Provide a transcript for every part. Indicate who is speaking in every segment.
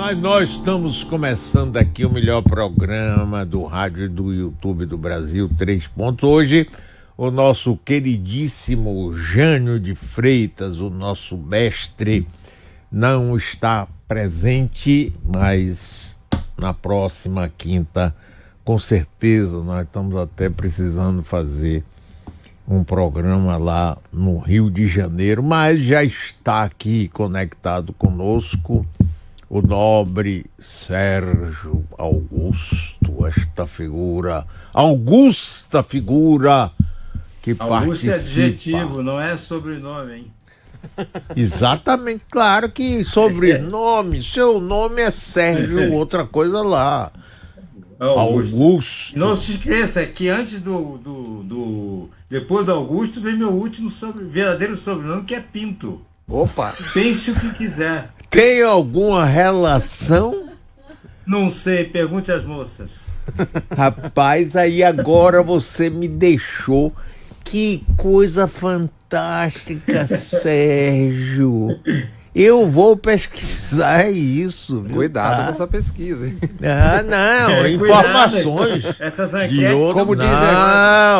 Speaker 1: Mas nós estamos começando aqui o melhor programa do rádio e do YouTube do Brasil, 3 Pontos. Hoje, o nosso queridíssimo Jânio de Freitas, o nosso mestre, não está presente, mas na próxima quinta, com certeza, nós estamos até precisando fazer um programa lá no Rio de Janeiro, mas já está aqui conectado conosco o nobre Sérgio Augusto, esta figura, augusta figura que
Speaker 2: Augusto
Speaker 1: participa.
Speaker 2: É adjetivo, não é sobrenome, hein?
Speaker 1: Exatamente, claro que sobrenome, seu nome é Sérgio, outra coisa lá. Augusto.
Speaker 2: Não se esqueça que antes depois do Augusto vem meu último verdadeiro sobrenome, que é Pinto.
Speaker 3: Opa!
Speaker 2: Pense o que quiser.
Speaker 1: Tem alguma relação?
Speaker 2: Não sei, pergunte às moças.
Speaker 1: Rapaz, aí agora você me deixou. Que coisa fantástica, Sérgio. Eu vou pesquisar isso. Viu?
Speaker 3: Cuidado com essa pesquisa, hein?
Speaker 1: Ah, não, informações.
Speaker 2: Essas
Speaker 1: de
Speaker 2: enquetes.
Speaker 1: outro...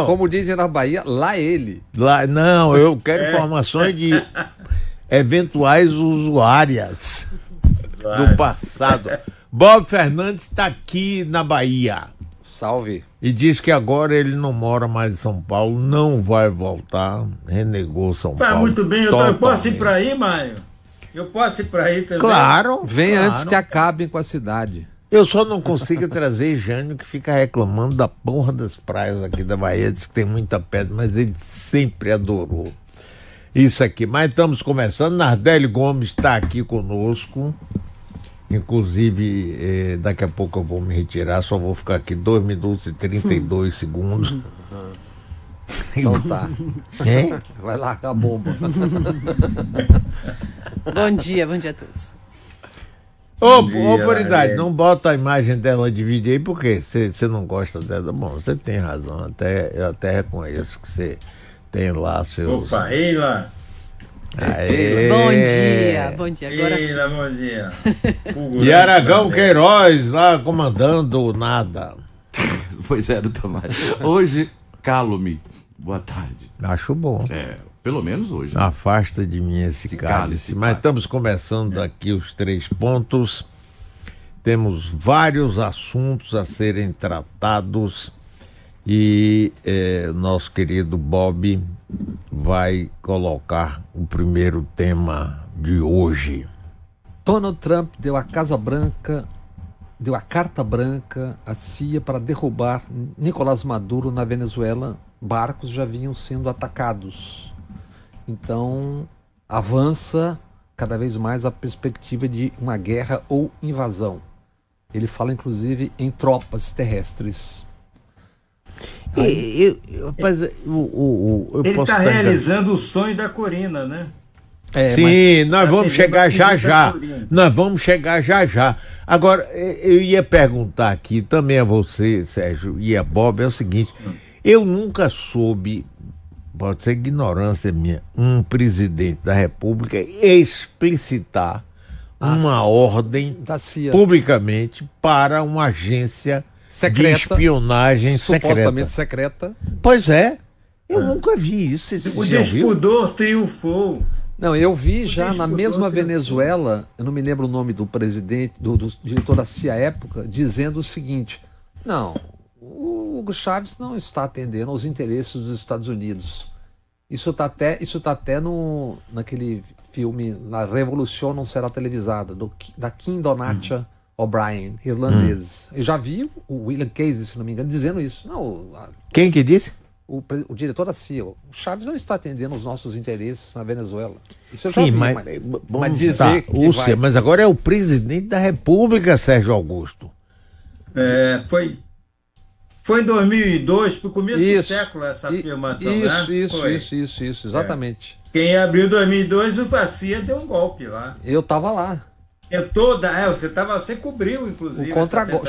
Speaker 3: Como dizem na Bahia, lá ele.
Speaker 1: Lá, não, eu quero informações de eventuais usuárias do passado. Bob Fernandes está aqui na Bahia.
Speaker 3: Salve.
Speaker 1: E diz que agora ele não mora mais em São Paulo, não vai voltar, renegou São Paulo.
Speaker 2: Muito bem, eu posso ir para aí, Mário? Eu posso ir para aí também?
Speaker 1: Claro.
Speaker 3: Vem
Speaker 1: claro.
Speaker 3: Antes que acabem com a cidade.
Speaker 1: Eu só não consigo trazer Jânio, que fica reclamando da porra das praias aqui da Bahia, diz que tem muita pedra, mas ele sempre adorou isso aqui. Mas estamos começando, Nardelli Gomes está aqui conosco, inclusive daqui a pouco eu vou me retirar, só vou ficar aqui 2 minutos e 32 segundos.
Speaker 3: Então tá.
Speaker 1: É?
Speaker 3: Vai lá com a bomba.
Speaker 4: Bom dia a todos.
Speaker 1: Ô, autoridade, não bota a imagem dela de vídeo aí, porque você não gosta dela. Bom, você tem razão, eu até reconheço que você tem lá seus...
Speaker 2: Opa, Eila!
Speaker 1: Aê.
Speaker 4: Bom dia, agora
Speaker 2: Eila,
Speaker 4: sim.
Speaker 2: bom dia.
Speaker 1: E Aragão Queiroz lá comandando nada.
Speaker 5: Pois é, doutor Mário. Hoje, calo-me. Boa tarde.
Speaker 1: Acho bom.
Speaker 5: Pelo menos hoje. Né?
Speaker 1: Afasta de mim esse cálice. Mas estamos começando aqui os 3 pontos. Temos vários assuntos a serem tratados e nosso querido Bob vai colocar o primeiro tema de hoje.
Speaker 3: Donald Trump deu a carta branca à CIA para derrubar Nicolás Maduro na Venezuela. Barcos já vinham sendo atacados. Então, avança cada vez mais a perspectiva de uma guerra ou invasão. Ele fala, inclusive, em tropas terrestres.
Speaker 2: Ele está realizando o sonho da Corina, né?
Speaker 1: Sim, nós vamos chegar já. Nós vamos chegar já. Agora, eu ia perguntar aqui também a você, Sérgio, e a Bob, é o seguinte: eu nunca soube, pode ser ignorância minha, um presidente da República explicitar uma ordem publicamente para uma agência secreta, de espionagem
Speaker 3: supostamente secreta.
Speaker 1: Pois é, eu nunca vi isso.
Speaker 2: O despudor triunfou.
Speaker 3: Não, eu vi já na mesma Venezuela, eu não me lembro o nome do presidente, do diretor da CIA à época, dizendo o seguinte: não, o Hugo Chávez não está atendendo aos interesses dos Estados Unidos. Isso está até naquele filme, Na Revolução Não Será Televisada, da Kim Donatia O'Brien, irlandês. Eu já vi o William Casey, se não me engano, dizendo isso. Não,
Speaker 1: quem que disse?
Speaker 3: O diretor da CIA. O Chávez não está atendendo os nossos interesses na Venezuela. Isso eu
Speaker 1: Sim,
Speaker 3: já vi, mas dizer que vai...
Speaker 1: Mas agora é o presidente da República, Sérgio Augusto.
Speaker 2: Foi em 2002, pro começo do século, essa afirmação,
Speaker 3: Isso, exatamente.
Speaker 2: Quem abriu 2002, a CIA deu um golpe lá.
Speaker 3: Eu estava lá.
Speaker 2: Você cobriu, inclusive.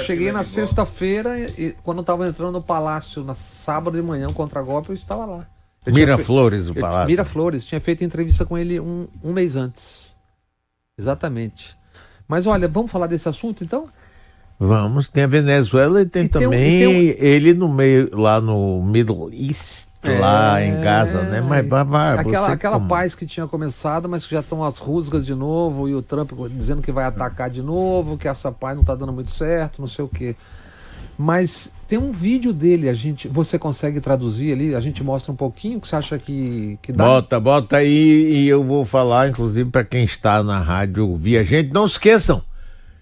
Speaker 3: Cheguei na sexta-feira e quando eu estava entrando no palácio, na sábado de manhã, o contragolpe, eu estava lá.
Speaker 1: Miraflores, o palácio.
Speaker 3: Miraflores, tinha feito entrevista com ele um mês antes. Exatamente. Mas olha, vamos falar desse assunto então?
Speaker 1: Vamos, tem a Venezuela e tem também ele no meio, lá no Middle East, lá em Gaza, né? Mas vai,
Speaker 3: aquela paz que tinha começado, mas que já estão as rusgas de novo, e o Trump dizendo que vai atacar de novo, que essa paz não está dando muito certo, não sei o quê. Mas tem um vídeo dele, você consegue traduzir ali? A gente mostra um pouquinho, que você acha que dá?
Speaker 1: Bota aí, e eu vou falar, inclusive, para quem está na rádio ouvir a gente. Não se esqueçam,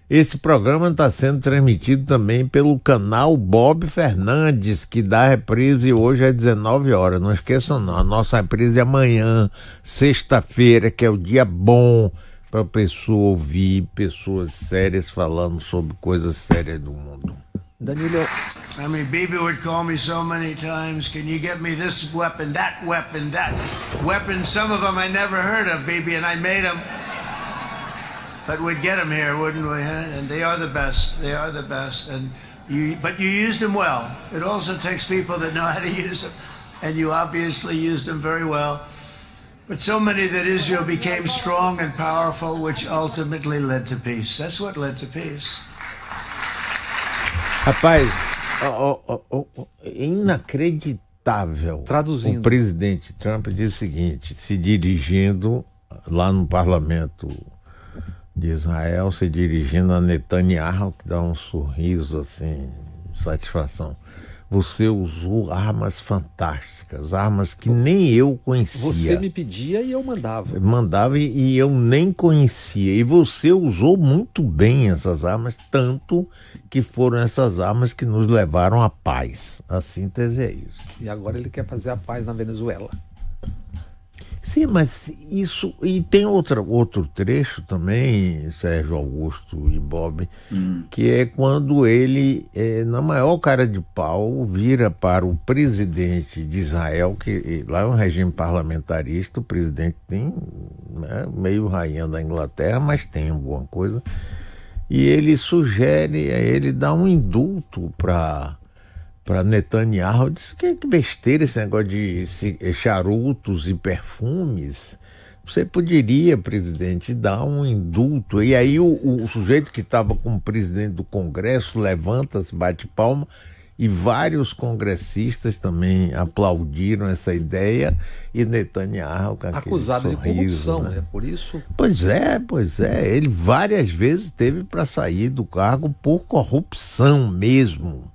Speaker 1: esse programa está sendo transmitido também pelo canal Bob Fernandes, que dá reprise hoje às 19 horas. Não esqueçam não, a nossa reprise é amanhã, sexta-feira, que é o dia bom para a pessoa ouvir pessoas sérias falando sobre coisas sérias do mundo.
Speaker 3: Danilo.
Speaker 6: I mean, Bibi would call me so many times, can you get me this weapon, that weapon, that weapon? Some of them I never heard of, Bibi, and I made them. But we'd get them here, wouldn't we? Huh? And they are the best. They are the best. But you used them well. It also takes people that know how to use them. And you obviously used them very well. But so many that Israel became strong and powerful, which ultimately led to peace. That's what led to peace.
Speaker 1: Rapaz, inacreditável.
Speaker 3: Traduzindo.
Speaker 1: O presidente Trump diz o seguinte, se dirigindo lá no parlamento de Israel, se dirigindo a Netanyahu, que dá um sorriso assim, de satisfação. Você usou armas fantásticas, armas que nem eu conhecia.
Speaker 3: Você me pedia e eu mandava.
Speaker 1: Mandava e eu nem conhecia. E você usou muito bem essas armas, tanto que foram essas armas que nos levaram à paz. A síntese é isso.
Speaker 3: E agora ele quer fazer a paz na Venezuela.
Speaker 1: Sim, mas isso... E tem outro trecho também, Sérgio Augusto e Bob, que é quando ele, na maior cara de pau, vira para o presidente de Israel, que lá é um regime parlamentarista, o presidente tem, né, meio rainha da Inglaterra, mas tem alguma coisa, e ele sugere, ele dá um indulto para Netanyahu. Disse que besteira esse negócio de charutos e perfumes. Você poderia, presidente, dar um indulto. E aí o sujeito que estava como presidente do Congresso levanta-se, bate palma, e vários congressistas também aplaudiram essa ideia, e Netanyahu com aquele
Speaker 3: acusado
Speaker 1: sorriso,
Speaker 3: de corrupção,
Speaker 1: né?
Speaker 3: Por isso...
Speaker 1: Pois é. Ele várias vezes teve para sair do cargo por corrupção mesmo.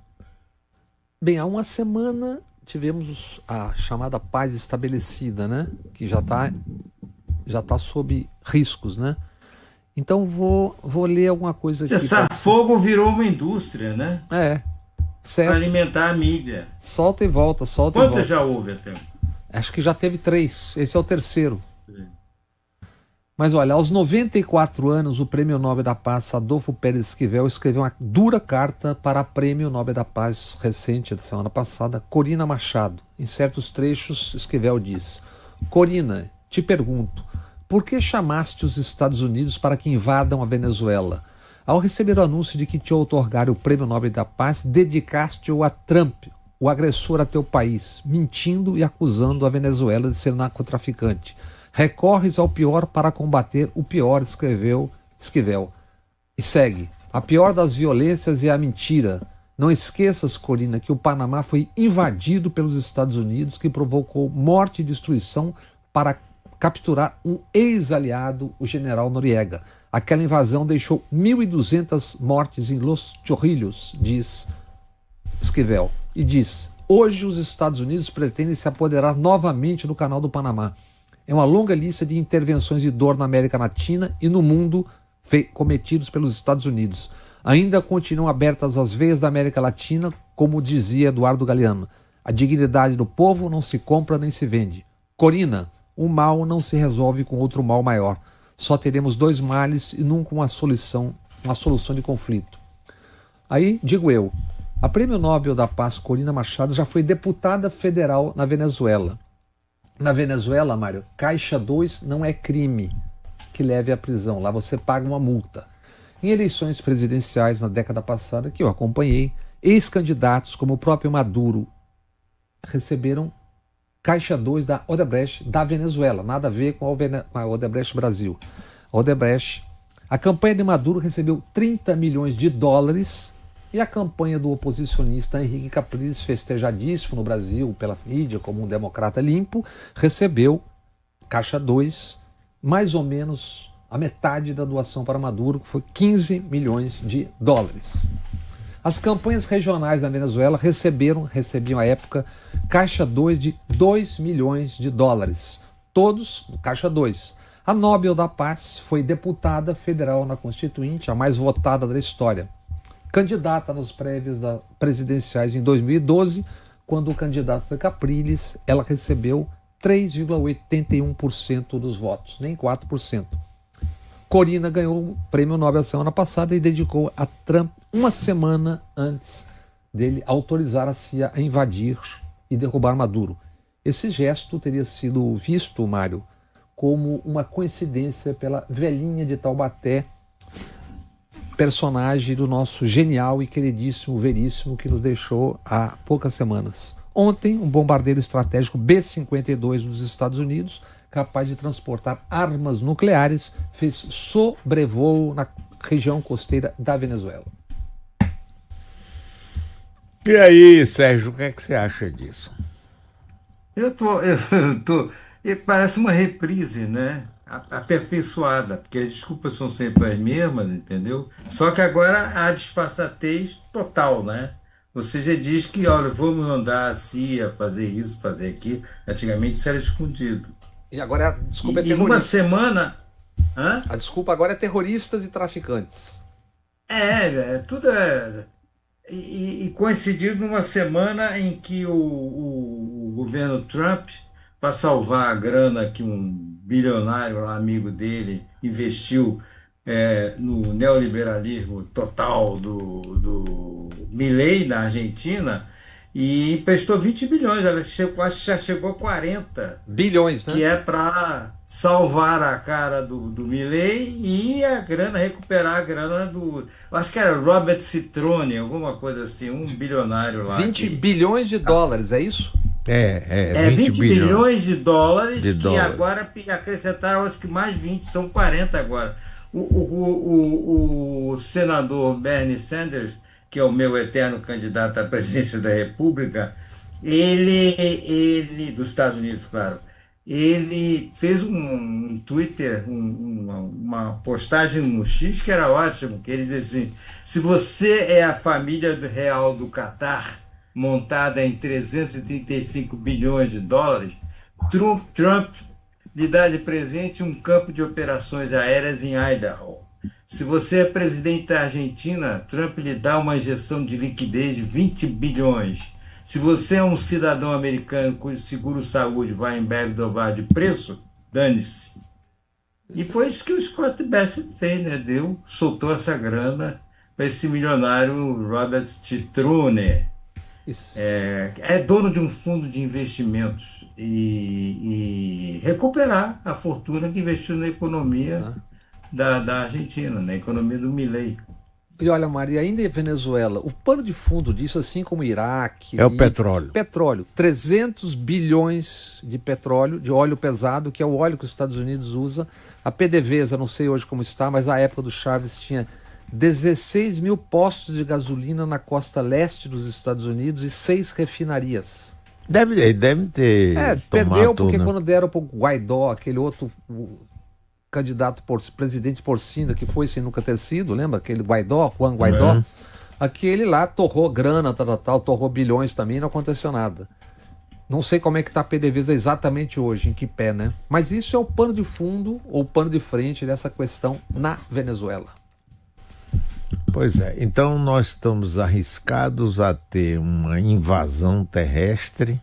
Speaker 3: Bem, há uma semana tivemos a chamada paz estabelecida, né? Que já tá sob riscos, né? Então vou ler alguma coisa aqui.
Speaker 2: Cessar-fogo virou uma indústria, né? Para alimentar a mídia.
Speaker 3: Solta e volta.
Speaker 2: Quantas já houve até?
Speaker 3: Acho que já teve 3. Esse é o terceiro. Mas olha, aos 94 anos, o Prêmio Nobel da Paz, Adolfo Pérez Esquivel, escreveu uma dura carta para a Prêmio Nobel da Paz recente, da semana passada, Corina Machado. Em certos trechos, Esquivel diz: Corina, te pergunto, por que chamaste os Estados Unidos para que invadam a Venezuela? Ao receber o anúncio de que te outorgaram o Prêmio Nobel da Paz, dedicaste-o a Trump, o agressor a teu país, mentindo e acusando a Venezuela de ser narcotraficante. Recorres ao pior para combater o pior, escreveu Esquivel. E segue: a pior das violências é a mentira. Não esqueças, Corina, que o Panamá foi invadido pelos Estados Unidos, que provocou morte e destruição para capturar um ex-aliado, o general Noriega. Aquela invasão deixou 1.200 mortes em Los Chorrillos, diz Esquivel. E diz: hoje os Estados Unidos pretendem se apoderar novamente do Canal do Panamá. É uma longa lista de intervenções de dor na América Latina e no mundo cometidos pelos Estados Unidos. Ainda continuam abertas as veias da América Latina, como dizia Eduardo Galeano. A dignidade do povo não se compra nem se vende. Corina, o mal não se resolve com outro mal maior. Só teremos 2 males e nunca uma solução de conflito. Aí, digo eu, a Prêmio Nobel da Paz, Corina Machado, já foi deputada federal na Venezuela. Na Venezuela, Mário, Caixa 2 não é crime que leve à prisão. Lá você paga uma multa. Em eleições presidenciais na década passada, que eu acompanhei, ex-candidatos como o próprio Maduro receberam Caixa 2 da Odebrecht da Venezuela. Nada a ver com a Odebrecht Brasil. A Odebrecht, A campanha de Maduro recebeu 30 milhões de dólares e a campanha do oposicionista Henrique Capriles, festejadíssimo no Brasil pela mídia como um democrata limpo, recebeu, caixa 2, mais ou menos a metade da doação para Maduro, que foi 15 milhões de dólares. As campanhas regionais da Venezuela recebiam à época caixa 2 de 2 milhões de dólares, todos no caixa 2. A Nobel da Paz foi deputada federal na Constituinte, a mais votada da história. Candidata nos prévios presidenciais em 2012, quando o candidato foi Capriles, ela recebeu 3,81% dos votos, nem 4%. Corina ganhou o prêmio Nobel semana passada e dedicou a Trump uma semana antes dele autorizar a CIA a invadir e derrubar Maduro. Esse gesto teria sido visto, Mário, como uma coincidência pela velhinha de Taubaté, personagem do nosso genial e queridíssimo Veríssimo, que nos deixou há poucas semanas. Ontem, um bombardeiro estratégico B-52 dos Estados Unidos, capaz de transportar armas nucleares, fez sobrevoo na região costeira da Venezuela.
Speaker 1: E aí, Sérgio, o que é que você acha disso?
Speaker 2: Eu tô, parece uma reprise, né? Aperfeiçoada, porque as desculpas são sempre as mesmas, entendeu? Só que agora há disfarçatez total, né? Você já diz que, olha, vamos mandar a CIA fazer isso, fazer aquilo. Antigamente isso era escondido.
Speaker 3: E agora a desculpa é
Speaker 2: Em
Speaker 3: terrorista.
Speaker 2: uma semana... Hã?
Speaker 3: A desculpa agora é terroristas e traficantes.
Speaker 2: Tudo é... E coincidiu numa semana em que o governo Trump, para salvar a grana que um bilionário amigo dele investiu no neoliberalismo total do Milei na Argentina, e emprestou 20 bilhões, acho que já chegou a 40
Speaker 3: bilhões, né?
Speaker 2: Que é para salvar a cara do Milei e recuperar a grana acho que era Robert Citrone, alguma coisa assim, um bilionário lá.
Speaker 3: 20 bilhões de dólares, é isso?
Speaker 1: 20
Speaker 2: bilhões de dólares,
Speaker 1: de
Speaker 2: que agora acrescentaram, acho que mais 20, são 40 agora. O senador Bernie Sanders, que é o meu eterno candidato à presidência da República, ele dos Estados Unidos, claro, ele fez um Twitter, uma postagem no X que era ótimo, que ele dizia assim: se você é a família real do Catar, montada em 335 bilhões de dólares, Trump lhe dá de presente um campo de operações aéreas em Idaho. Se você é presidente da Argentina, Trump lhe dá uma injeção de liquidez de 20 bilhões. Se você é um cidadão americano cujo seguro-saúde vai em bebe dobrar de preço, dane-se. E foi isso que o Scott Bassett fez, né? Soltou essa grana para esse milionário Robert Citrone. É dono de um fundo de investimentos e recuperar a fortuna que investiu na economia da Argentina, na economia do Milei.
Speaker 3: E olha, Maria, ainda em Venezuela, o pano de fundo disso, assim como o Iraque...
Speaker 1: É o petróleo.
Speaker 3: Petróleo. 300 bilhões de petróleo, de óleo pesado, que é o óleo que os Estados Unidos usa. A PDVSA, não sei hoje como está, mas na época do Chaves tinha 16 mil postos de gasolina na costa leste dos Estados Unidos e 6 refinarias.
Speaker 1: Deve ter
Speaker 3: perdeu porque quando deram para o Guaidó, aquele outro... candidato presidente porcino que foi sem nunca ter sido, lembra? Aquele Guaidó, Juan Guaidó, aquele lá torrou grana, torrou bilhões também, não aconteceu nada. Não sei como é que está a PDVSA exatamente hoje, em que pé, né? Mas isso é o pano de fundo ou pano de frente dessa questão na Venezuela.
Speaker 1: Pois é, então nós estamos arriscados a ter uma invasão terrestre.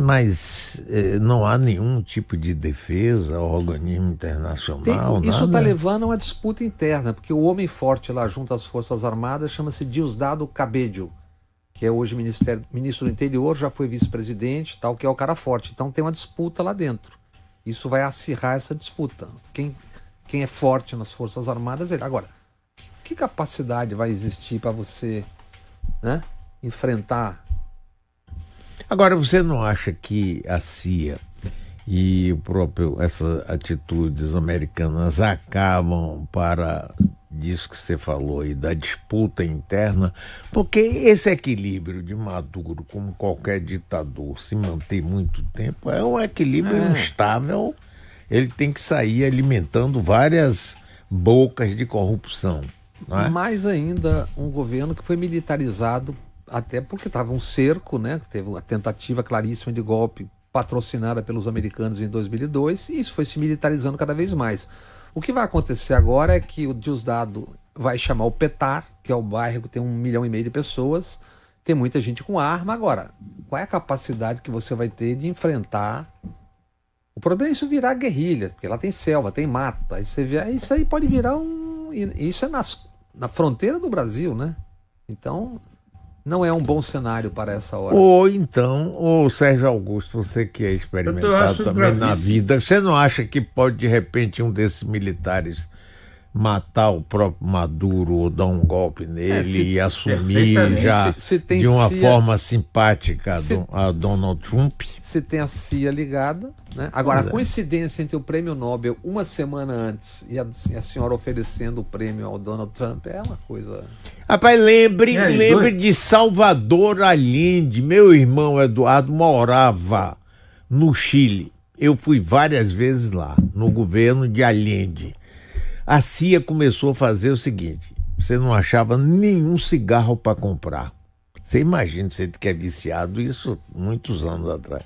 Speaker 1: Mas não há nenhum tipo de defesa, organismo internacional,
Speaker 3: isso
Speaker 1: nada.
Speaker 3: está levando a uma disputa interna, porque o homem forte lá junto às Forças Armadas chama-se Diosdado Cabello, que é hoje ministro do Interior, já foi vice-presidente, tal, que é o cara forte. Então tem uma disputa lá dentro. Isso vai acirrar essa disputa. Quem é forte nas Forças Armadas, ele. Agora, que capacidade vai existir para você, né, enfrentar?
Speaker 1: Agora, você não acha que a CIA e essas atitudes americanas acabam para disso que você falou aí, da disputa interna, porque esse equilíbrio de Maduro, como qualquer ditador, se manter muito tempo, é um equilíbrio instável. Ele tem que sair alimentando várias bocas de corrupção. Não é?
Speaker 3: Mais ainda, um governo que foi militarizado, até porque estava um cerco, né? Teve uma tentativa claríssima de golpe patrocinada pelos americanos em 2002, e isso foi se militarizando cada vez mais. O que vai acontecer agora é que o Diosdado vai chamar o Petar, que é o bairro que tem 1,5 milhão de pessoas, tem muita gente com arma. Agora, qual é a capacidade que você vai ter de enfrentar? O problema é isso virar guerrilha, porque lá tem selva, tem mata, aí você vê, isso aí pode virar isso é na fronteira do Brasil, né? Então, não é um bom cenário para essa hora.
Speaker 1: Ou então, Sérgio Augusto, você que é experimentado também na vida, você não acha que pode, de repente, um desses militares matar o próprio Maduro ou dar um golpe nele e assumir já de uma forma simpática a Donald Trump?
Speaker 3: Se tem a CIA ligada, né? Agora, a coincidência entre o prêmio Nobel uma semana antes e a senhora oferecendo o prêmio ao Donald Trump é uma coisa...
Speaker 1: Rapaz, lembre de Salvador Allende. Meu irmão Eduardo morava no Chile. Eu fui várias vezes lá, no governo de Allende. A CIA começou a fazer o seguinte: você não achava nenhum cigarro para comprar. Você imagina, você que é viciado, isso muitos anos atrás.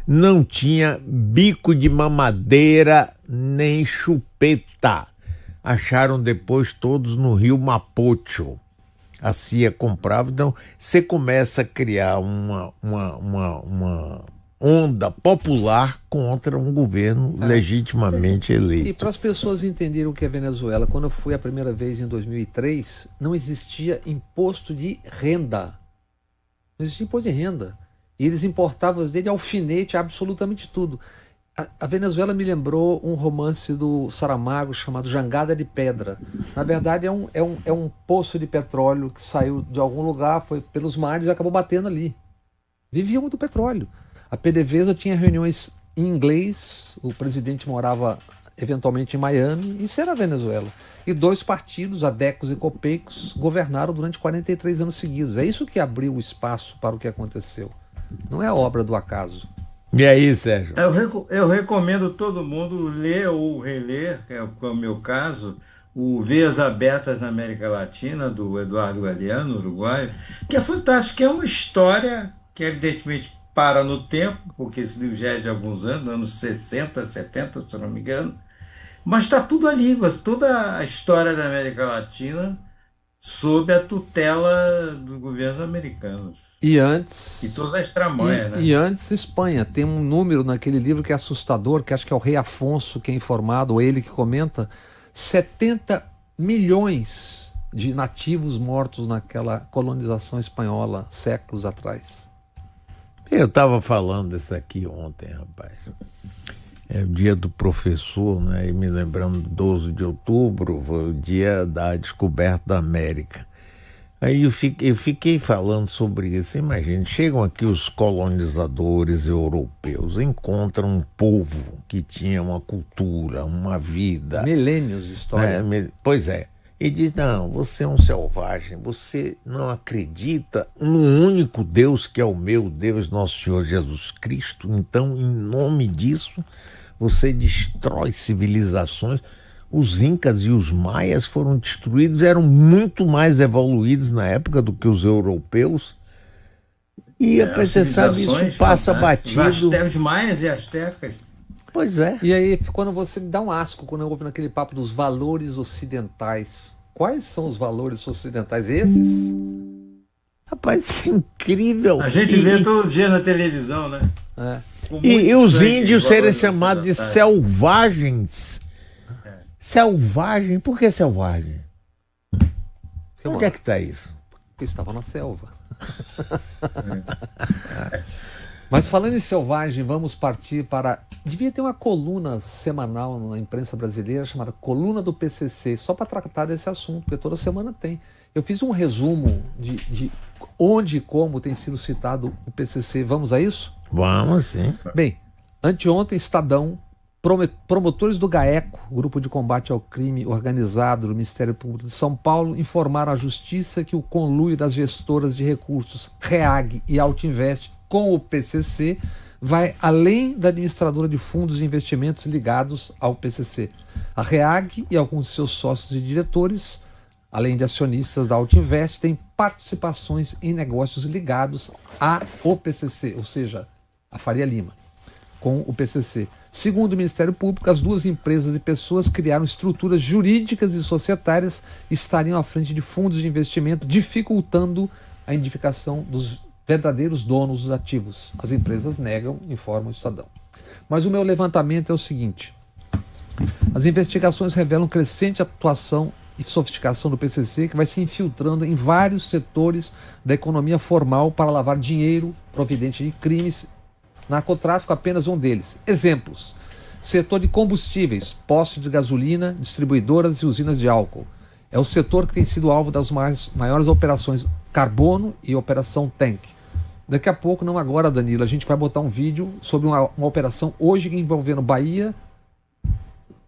Speaker 1: Não tinha bico de mamadeira nem chupeta. Acharam depois todos no Rio Mapocho. A CIA comprava, então você começa a criar uma onda popular contra um governo legitimamente eleito.
Speaker 3: E para as pessoas entenderem o que é Venezuela, quando eu fui a primeira vez em 2003, não existia imposto de renda. Não existia imposto de renda. E eles importavam desde alfinete, absolutamente tudo. A Venezuela me lembrou um romance do Saramago chamado Jangada de Pedra. Na verdade, é um poço de petróleo que saiu de algum lugar, foi pelos mares e acabou batendo ali. Vivia muito petróleo. A PDVSA tinha reuniões em inglês, o presidente morava eventualmente em Miami, isso era a Venezuela. E 2 partidos, adecos e copeicos, governaram durante 43 anos seguidos. É isso que abriu o espaço para o que aconteceu. Não é obra do acaso.
Speaker 1: E aí, Sérgio?
Speaker 2: Eu recomendo todo mundo ler ou reler, que é o meu caso, o Veias Abertas na América Latina, do Eduardo Galeano, uruguaio, que é fantástico, que é uma história que evidentemente para no tempo, porque esse livro já é de alguns anos, anos 60, 70, se eu não me engano, mas está tudo ali, toda a história da América Latina sob a tutela dos governos americanos.
Speaker 3: E antes...
Speaker 2: E todas as tramanhas, né?
Speaker 3: E antes, Espanha. Tem um número naquele livro que é assustador, que acho que é o Rei Afonso que é informado, ou ele que comenta, 70 milhões de nativos mortos naquela colonização espanhola séculos atrás.
Speaker 1: Eu estava falando isso aqui ontem, rapaz. É o dia do professor, né? E me lembrando, 12 de outubro, foi o dia da descoberta da América. Aí eu fiquei falando sobre isso. Imagina, chegam aqui os colonizadores europeus, encontram um povo que tinha uma cultura, uma vida.
Speaker 3: Milênios de história.
Speaker 1: Pois é. E diz, não, você é um selvagem, você não acredita no único Deus que é o meu Deus, nosso Senhor Jesus Cristo. Então, em nome disso, você destrói civilizações. Os incas e os maias foram destruídos, eram muito mais evoluídos na época do que os europeus. E você sabe, isso passa batido.
Speaker 2: Os maias e astecas.
Speaker 1: Pois é.
Speaker 3: E aí, quando você me dá um asco, quando eu ouvo naquele papo dos valores ocidentais. Quais são os valores ocidentais? Esses?
Speaker 1: Rapaz, é incrível.
Speaker 2: A gente vê todo dia na televisão, né?
Speaker 3: É.
Speaker 1: E os índios serem chamados de selvagens. Selvagem? Por que selvagem? Onde é que está isso?
Speaker 3: Porque estava na selva. Mas falando em selvagem, vamos partir para... Devia ter uma coluna semanal na imprensa brasileira chamada Coluna do PCC, só para tratar desse assunto, porque toda semana tem. Eu fiz um resumo de onde e como tem sido citado o PCC. Vamos a isso?
Speaker 1: Vamos, sim.
Speaker 3: Bem, Anteontem, Estadão, promotores do GAECO, Grupo de Combate ao Crime Organizado do Ministério Público de São Paulo, informaram à Justiça que o conluio das gestoras de recursos REAG e Altinvest com o PCC vai além da administradora de fundos de investimentos ligados ao PCC. A REAG e alguns de seus sócios e diretores, além de acionistas da Altinvest, têm participações em negócios ligados ao PCC, ou seja, a Faria Lima, com o PCC. Segundo o Ministério Público, as duas empresas e pessoas criaram estruturas jurídicas e societárias e estariam à frente de fundos de investimento, dificultando a identificação dos verdadeiros donos dos ativos. As empresas negam, informa o Estadão. Mas o meu levantamento é o seguinte: as investigações revelam crescente atuação e sofisticação do PCC, que vai se infiltrando em vários setores da economia formal para lavar dinheiro providente de crimes. Narcotráfico apenas um deles. Exemplos: setor de combustíveis, postos de gasolina, distribuidoras e usinas de álcool. É o setor que tem sido alvo das maiores operações Carbono e Operação Tank. Daqui a pouco, não agora, Danilo, a gente vai botar um vídeo sobre uma operação hoje envolvendo Bahia,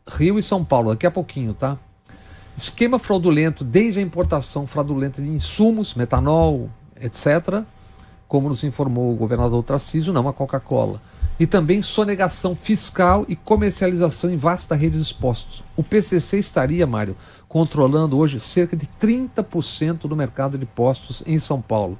Speaker 3: Rio e São Paulo. Daqui a pouquinho, tá? Esquema fraudulento, desde a importação fraudulenta de insumos, metanol, etc., como nos informou o governador Tarcísio, não a Coca-Cola. E também sonegação fiscal e comercialização em vasta rede de postos. O PCC estaria, Mário, controlando hoje cerca de 30% do mercado de postos em São Paulo.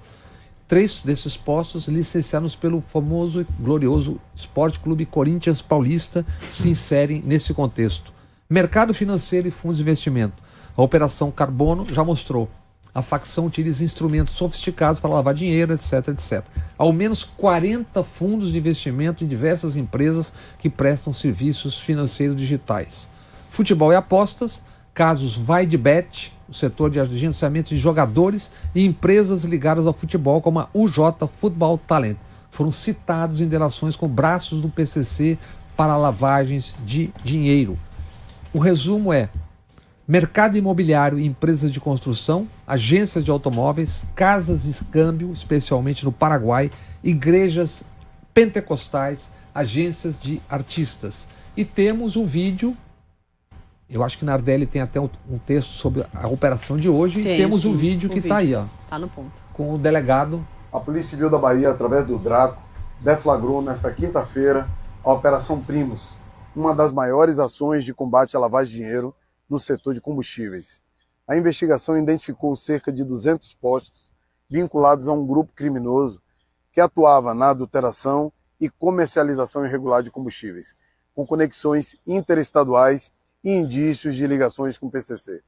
Speaker 3: 3 desses postos licenciados pelo famoso e glorioso Esporte Clube Corinthians Paulista se inserem nesse contexto. Mercado financeiro e fundos de investimento. A Operação Carbono já mostrou. A facção utiliza instrumentos sofisticados para lavar dinheiro, etc, etc. Ao menos 40 fundos de investimento em diversas empresas que prestam serviços financeiros digitais. Futebol e apostas, casos VaideBet, o setor de agenciamento de jogadores e empresas ligadas ao futebol, como a UJ Football Talent, foram citados em delações com braços do PCC para lavagens de dinheiro. O resumo é: mercado imobiliário e empresas de construção, agências de automóveis, casas de câmbio, especialmente no Paraguai, igrejas pentecostais, agências de artistas. E temos o vídeo, eu acho que Nardelli tem até um texto sobre a operação de hoje, e temos o vídeo que está aí, ó.
Speaker 4: Tá no ponto.
Speaker 3: Com o delegado.
Speaker 7: A Polícia Civil da Bahia, através do Draco, deflagrou nesta quinta-feira a Operação Primos, uma das maiores ações de combate à lavagem de dinheiro no setor de combustíveis. A investigação identificou cerca de 200 postos vinculados a um grupo criminoso que atuava na adulteração e comercialização irregular de combustíveis, com conexões interestaduais e indícios de ligações com o PCC.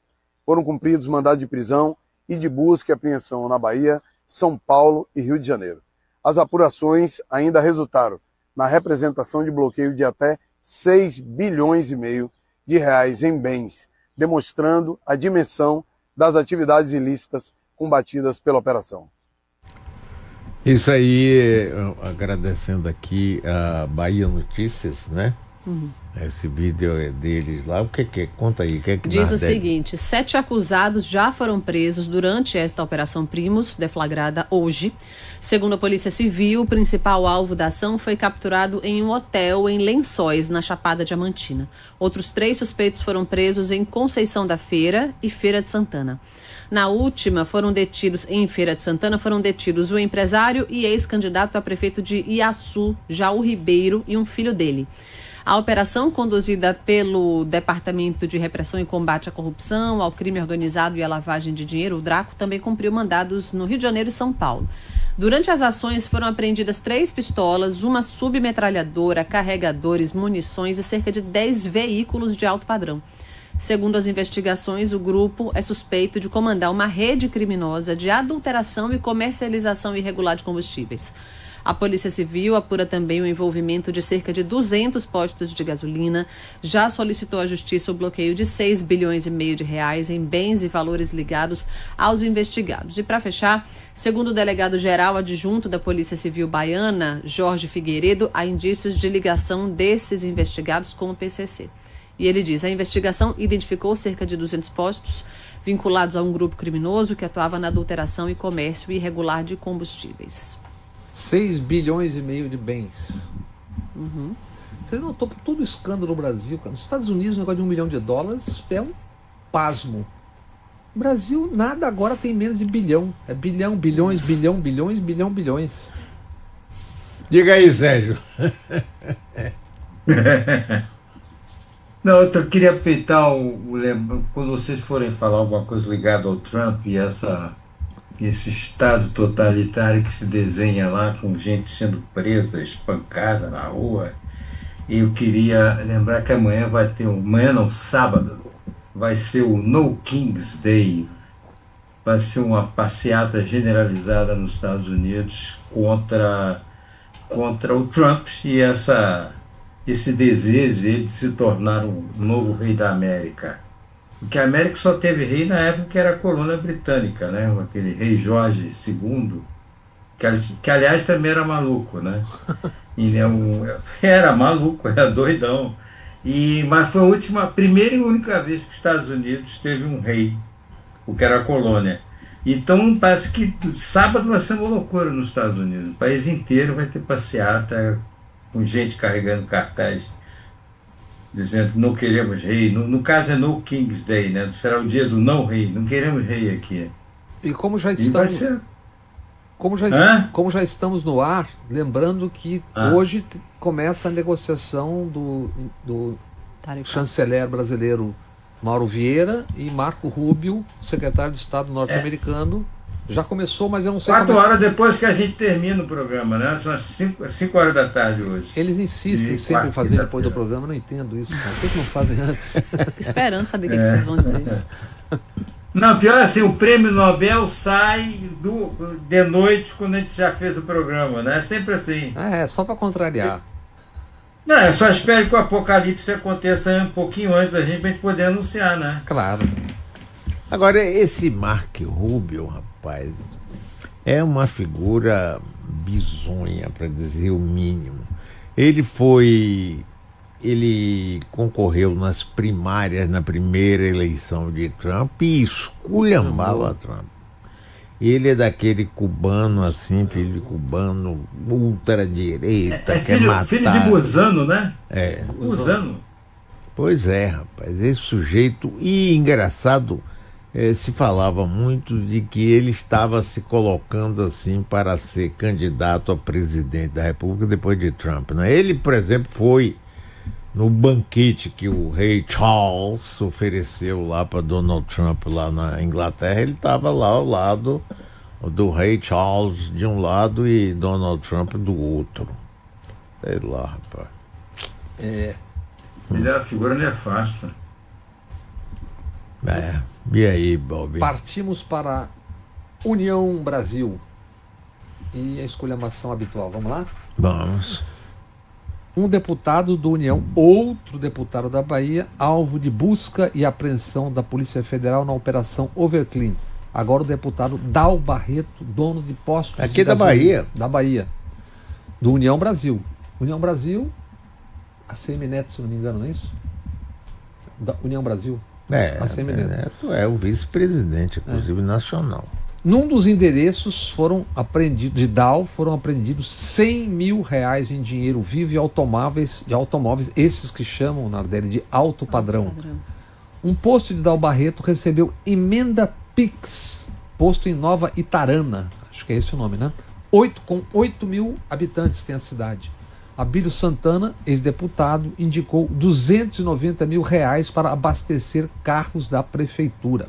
Speaker 7: Foram cumpridos mandados de prisão e de busca e apreensão na Bahia, São Paulo e Rio de Janeiro. As apurações ainda resultaram na representação de bloqueio de até 6 bilhões e meio de reais em bens, demonstrando a dimensão das atividades ilícitas combatidas pela operação.
Speaker 1: Isso aí, agradecendo aqui a Bahia Notícias, né? Esse vídeo é deles lá. O que é? Conta aí. Que
Speaker 4: diz o seguinte: 7 acusados já foram presos durante esta Operação Primos, deflagrada hoje. Segundo a Polícia Civil, o principal alvo da ação foi capturado em um hotel em Lençóis, na Chapada Diamantina. Outros 3 suspeitos foram presos em Conceição da Feira e Feira de Santana. Na última, em Feira de Santana, foram detidos o empresário e ex-candidato a prefeito de Iaçu, Jaú Ribeiro, e um filho dele. A operação, conduzida pelo Departamento de Repressão e Combate à Corrupção, ao Crime Organizado e à Lavagem de Dinheiro, o DRACO, também cumpriu mandados no Rio de Janeiro e São Paulo. Durante as ações foram apreendidas 3 pistolas, uma submetralhadora, carregadores, munições e cerca de 10 veículos de alto padrão. Segundo as investigações, o grupo é suspeito de comandar uma rede criminosa de adulteração e comercialização irregular de combustíveis. A Polícia Civil apura também o envolvimento de cerca de 200 postos de gasolina, já solicitou à Justiça o bloqueio de 6 bilhões e meio de reais em bens e valores ligados aos investigados. E para fechar, segundo o delegado-geral adjunto da Polícia Civil baiana, Jorge Figueiredo, há indícios de ligação desses investigados com o PCC. E ele diz: a investigação identificou cerca de 200 postos vinculados a um grupo criminoso que atuava na adulteração e comércio irregular de combustíveis.
Speaker 3: 6 bilhões e meio de bens. Você notou que todo escândalo no Brasil, cara, nos Estados Unidos, o negócio de $1 milhão é um pasmo. O Brasil, nada agora tem menos de bilhão. É bilhão, bilhões, bilhão, bilhões, bilhão, bilhões.
Speaker 1: Diga aí, Sérgio.
Speaker 2: Não, eu queria aproveitar quando vocês forem falar alguma coisa ligada ao Trump e esse estado totalitário que se desenha lá, com gente sendo presa, espancada na rua. Eu queria lembrar que amanhã vai ter amanhã não, sábado, vai ser o No King's Day. Vai ser uma passeata generalizada nos Estados Unidos contra o Trump e esse desejo dele de se tornar o novo rei da América. Porque a América só teve rei na época que era a colônia britânica, né? Aquele rei Jorge II, que aliás também era maluco, né? Era maluco, era doidão. Mas foi a primeira e única vez que os Estados Unidos teve um rei, o que era a colônia. Então parece que sábado vai ser uma loucura nos Estados Unidos. O país inteiro vai ter passeata com gente carregando cartaz dizendo que não queremos rei. No caso é No King's Day, né? Será o dia do não rei. Não queremos rei aqui.
Speaker 3: E como já
Speaker 2: vai
Speaker 3: estamos,
Speaker 2: ser...
Speaker 3: como já estamos no ar, lembrando que hoje começa a negociação do chanceler brasileiro Mauro Vieira e Marco Rubio, secretário de Estado norte-americano. Já começou, mas eu não sei
Speaker 2: 4 horas depois que a gente termina o programa, né? São as 5 horas da tarde hoje.
Speaker 3: Eles insistem sempre em fazer depois do programa, eu não entendo isso, cara. Por que não fazem antes?
Speaker 4: Esperando saber o que vocês vão dizer.
Speaker 2: Não, pior assim, o prêmio Nobel sai de noite quando a gente já fez o programa, né? É sempre assim.
Speaker 3: Só para contrariar.
Speaker 2: Não, eu só espero que o apocalipse aconteça um pouquinho antes da gente, pra gente poder anunciar, né?
Speaker 3: Claro.
Speaker 1: Agora, esse Marco Rubio, rapaz, é uma figura bizonha, para dizer o mínimo. Ele concorreu nas primárias, na primeira eleição de Trump, e esculhambava Trump. Ele é daquele cubano, assim, filho de cubano, ultradireita, quer matar.
Speaker 2: Filho de Gusano, né?
Speaker 1: É.
Speaker 2: Gusano.
Speaker 1: Pois é, rapaz, esse sujeito... E engraçado, se falava muito de que ele estava se colocando assim para ser candidato a presidente da República depois de Trump, né? Ele, por exemplo, foi no banquete que o rei Charles ofereceu lá para Donald Trump lá na Inglaterra. Ele estava lá ao lado do rei Charles de um lado e Donald Trump do outro. Sei lá, rapaz.
Speaker 2: Ele é uma figura nefasta.
Speaker 1: E aí, Bob?
Speaker 3: Partimos para União Brasil. E a esculhambação habitual. Vamos lá?
Speaker 1: Vamos.
Speaker 3: Um deputado do União, outro deputado da Bahia, alvo de busca e apreensão da Polícia Federal na Operação Overclean. Agora o deputado Dal Barreto, dono de postos
Speaker 1: aqui da Bahia.
Speaker 3: Da Bahia. Do União Brasil. União Brasil, a Semineto, se não me engano, não é isso? Da União Brasil.
Speaker 1: A Semineto é o vice-presidente, inclusive nacional.
Speaker 3: Num dos endereços de Dal foram apreendidos R$100 mil em dinheiro vivo e automóveis, esses que chamam, Nardelli, de alto padrão. Um posto de Dal Barreto recebeu emenda Pix, posto em Nova Itarana, acho que é esse o nome, né? Com 8 mil habitantes tem a cidade. Abílio Santana, ex-deputado, indicou R$290 mil para abastecer carros da prefeitura.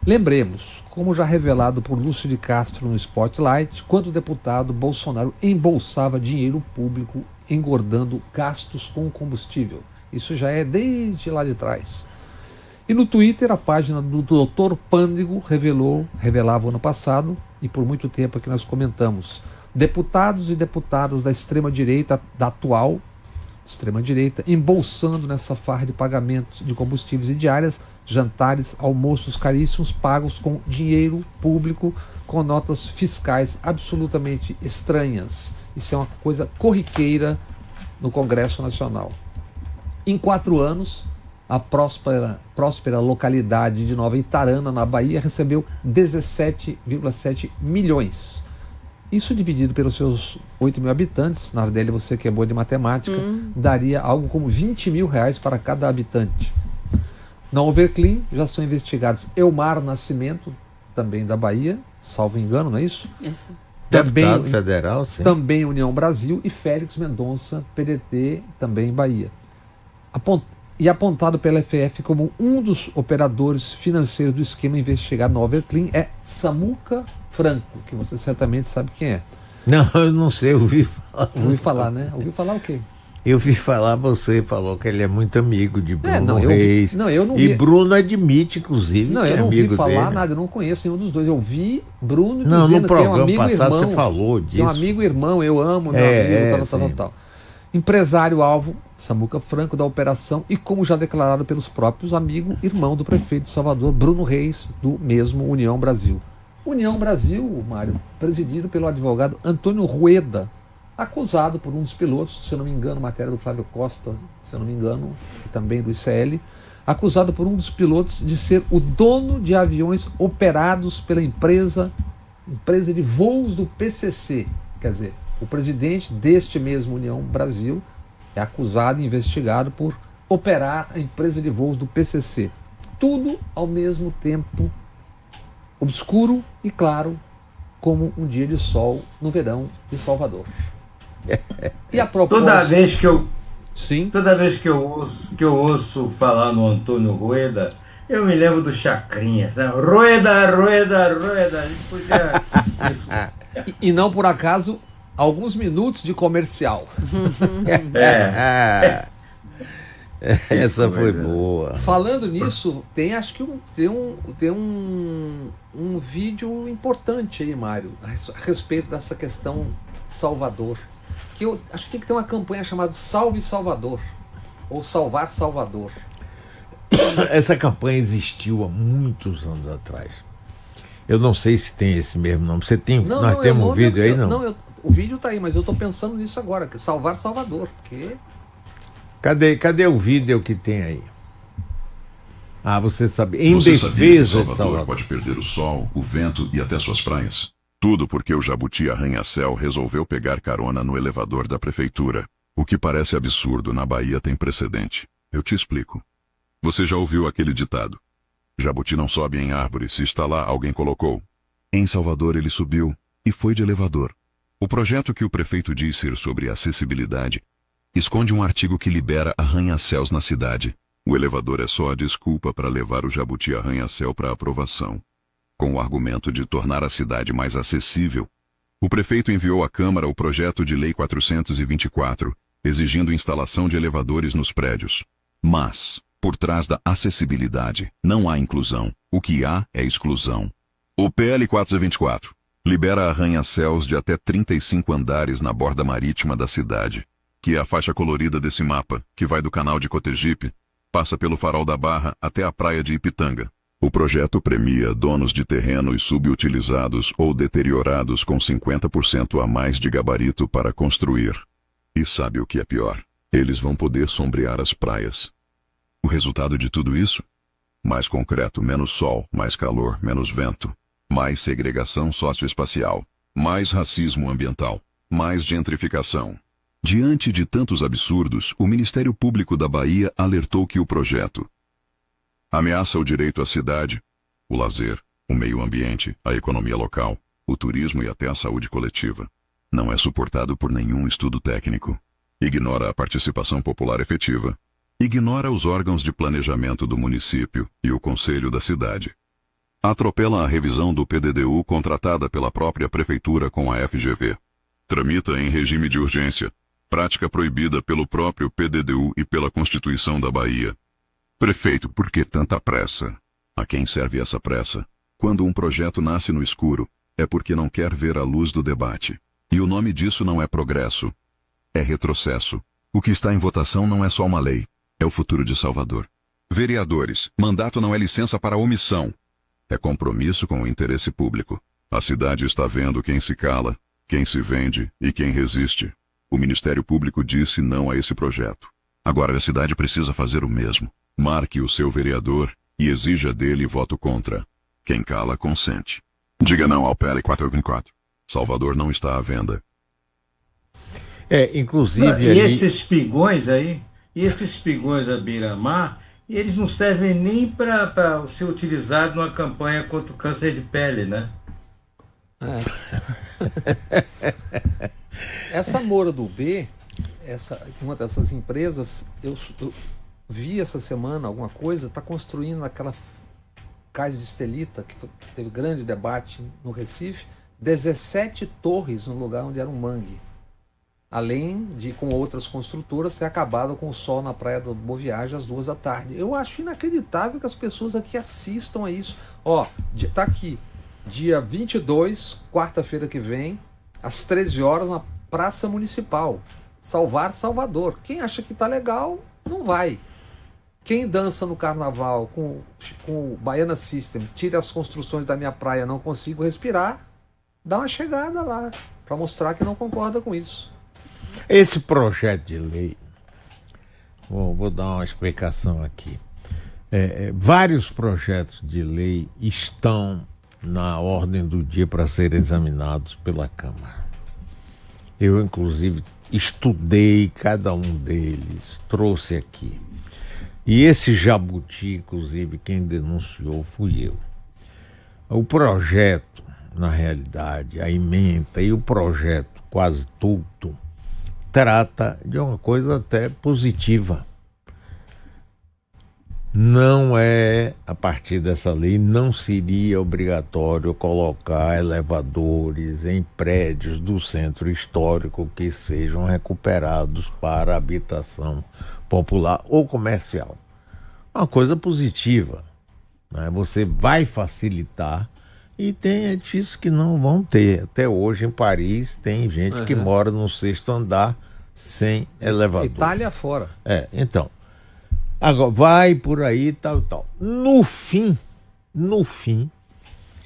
Speaker 3: Lembremos, como já revelado por Lúcio de Castro no Spotlight, quando o deputado Bolsonaro embolsava dinheiro público engordando gastos com combustível. Isso já é desde lá de trás. E no Twitter, a página do Dr. Pândego revelava ano passado, e por muito tempo aqui nós comentamos, deputados e deputadas da extrema-direita, da atual extrema-direita, embolsando nessa farra de pagamentos de combustíveis e diárias, jantares, almoços caríssimos pagos com dinheiro público, com notas fiscais absolutamente estranhas. Isso é uma coisa corriqueira no Congresso Nacional. Em 4 anos, a próspera localidade de Nova Itarana, na Bahia, recebeu 17,7 milhões. Isso dividido pelos seus 8 mil habitantes, Nardelli, você que é boa de matemática, daria algo como 20 mil reais para cada habitante. Na Overclean já são investigados Elmar Nascimento, também da Bahia, salvo engano, não é isso?
Speaker 4: Isso.
Speaker 1: Deputado federal, sim.
Speaker 3: Também União Brasil, e Félix Mendonça, PDT, também Bahia. E apontado pela FF como um dos operadores financeiros do esquema investigado na Overclean é Samuca Franco, que você certamente sabe quem é.
Speaker 1: Não, eu não sei, eu ouvi falar.
Speaker 3: Ouvi falar, né? Ouvi falar o quê?
Speaker 1: Eu vi falar, você falou que ele é muito amigo de Bruno
Speaker 3: eu
Speaker 1: Reis.
Speaker 3: não
Speaker 1: e
Speaker 3: vi.
Speaker 1: Bruno admite, inclusive,
Speaker 3: Não,
Speaker 1: que
Speaker 3: eu
Speaker 1: é
Speaker 3: não
Speaker 1: amigo
Speaker 3: vi falar
Speaker 1: dele.
Speaker 3: nada, eu não conheço nenhum dos dois. Eu vi Bruno
Speaker 1: Não,
Speaker 3: dizendo
Speaker 1: no
Speaker 3: que é um
Speaker 1: programa
Speaker 3: amigo
Speaker 1: passado
Speaker 3: irmão.
Speaker 1: você falou disso.
Speaker 3: Que é um amigo irmão, eu amo meu amigo, tal. Empresário-alvo, Samuca Franco, da operação, e como já declarado pelos próprios, amigo, irmão do prefeito de Salvador, Bruno Reis, do mesmo União Brasil. União Brasil, Mário, presidido pelo advogado Antônio Rueda, acusado por um dos pilotos, se eu não me engano, matéria do Flávio Costa, se eu não me engano, e também do ICL, acusado por um dos pilotos de ser o dono de aviões operados pela empresa de voos do PCC, quer dizer, o presidente deste mesmo União Brasil é acusado e investigado por operar a empresa de voos do PCC. Tudo ao mesmo tempo obscuro e claro, como um dia de sol no verão de Salvador. E a propósito...
Speaker 2: Toda vez que eu ouço falar no Antônio Rueda, eu me lembro do Chacrinha, sabe? Rueda. A gente podia... Isso.
Speaker 3: E não por acaso, alguns minutos de comercial.
Speaker 1: Essa foi boa.
Speaker 3: Falando nisso, acho que tem um vídeo importante aí, Mário, a respeito dessa questão Salvador. Que eu acho que tem que ter uma campanha chamada Salve Salvador, ou Salvar Salvador.
Speaker 1: Essa campanha existiu há muitos anos atrás. Eu não sei se tem esse mesmo nome. Você tem, nós temos um vídeo aí, não?
Speaker 3: O vídeo tá aí, mas eu tô pensando nisso agora, que Salvar Salvador, porque...
Speaker 1: Cadê o vídeo que tem aí? Ah, você sabe.
Speaker 8: Você sabia que Salvador pode perder o sol, o vento e até suas praias? Tudo porque o jabuti arranha-céu resolveu pegar carona no elevador da prefeitura. O que parece absurdo na Bahia tem precedente. Eu te explico. Você já ouviu aquele ditado? Jabuti não sobe em árvore, se está lá, alguém colocou. Em Salvador ele subiu e foi de elevador. O projeto que o prefeito diz ser sobre acessibilidade esconde um artigo que libera arranha-céus na cidade. O elevador é só a desculpa para levar o jabuti arranha-céu para aprovação. Com o argumento de tornar a cidade mais acessível, o prefeito enviou à Câmara o projeto de Lei 424, exigindo instalação de elevadores nos prédios. Mas, por trás da acessibilidade, não há inclusão. O que há é exclusão. O PL 424 libera arranha-céus de até 35 andares na borda marítima da cidade, que é a faixa colorida desse mapa, que vai do canal de Cotegipe, passa pelo Farol da Barra até a praia de Ipitanga. O projeto premia donos de terrenos subutilizados ou deteriorados com 50% a mais de gabarito para construir. E sabe o que é pior? Eles vão poder sombrear as praias. O resultado de tudo isso? Mais concreto, menos sol, mais calor, menos vento. Mais segregação socioespacial. Mais racismo ambiental. Mais gentrificação. Diante de tantos absurdos, o Ministério Público da Bahia alertou que o projeto ameaça o direito à cidade, o lazer, o meio ambiente, a economia local, o turismo e até a saúde coletiva. Não é suportado por nenhum estudo técnico. Ignora a participação popular efetiva. Ignora os órgãos de planejamento do município e o conselho da cidade. Atropela a revisão do PDDU contratada pela própria prefeitura com a FGV. Tramita em regime de urgência, prática proibida pelo próprio PDDU e pela Constituição da Bahia. Prefeito, por que tanta pressa? A quem serve essa pressa? Quando um projeto nasce no escuro, é porque não quer ver a luz do debate. E o nome disso não é progresso, é retrocesso. O que está em votação não é só uma lei, é o futuro de Salvador. Vereadores, mandato não é licença para omissão, é compromisso com o interesse público. A cidade está vendo quem se cala, quem se vende e quem resiste. O Ministério Público disse não a esse projeto. Agora a cidade precisa fazer o mesmo. Marque o seu vereador e exija dele voto contra. Quem cala, consente. Diga não ao PL 424. Salvador não está à venda.
Speaker 1: Inclusive...
Speaker 2: E esses espigões aí, da Beira-Mar, eles não servem nem para ser utilizados numa campanha contra o câncer de pele, né?
Speaker 3: Essa Moura do B, uma dessas empresas, eu vi essa semana alguma coisa, está construindo aquela cais de estelita, que teve grande debate no Recife, 17 torres no lugar onde era um mangue. Além de, com outras construtoras, ter acabado com o sol na praia do Boa Viagem às 2 da tarde. Eu acho inacreditável que as pessoas aqui assistam a isso. Ó, tá aqui, dia 22, quarta-feira que vem, às 13 horas, na Praça Municipal. Salvar Salvador. Quem acha que tá legal, não vai. Quem dança no carnaval com o Baiana System, tira as construções da minha praia, não consigo respirar, dá uma chegada lá, para mostrar que não concorda com isso.
Speaker 1: Esse projeto de lei, vou dar uma explicação aqui. Vários projetos de lei estão na ordem do dia para serem examinados pela Câmara. Eu, inclusive, estudei cada um deles, trouxe aqui. E esse jabuti, inclusive, quem denunciou fui eu. O projeto, na realidade, a ementa e o projeto quase tudo, trata de uma coisa até positiva. Não a partir dessa lei, não seria obrigatório colocar elevadores em prédios do centro histórico que sejam recuperados para habitação popular ou comercial. Uma coisa positiva, né? Você vai facilitar, e tem edifícios que não vão ter. Até hoje em Paris tem gente que mora no 6º andar sem elevador.
Speaker 3: Itália fora.
Speaker 1: Então, agora vai por aí, tal. No fim,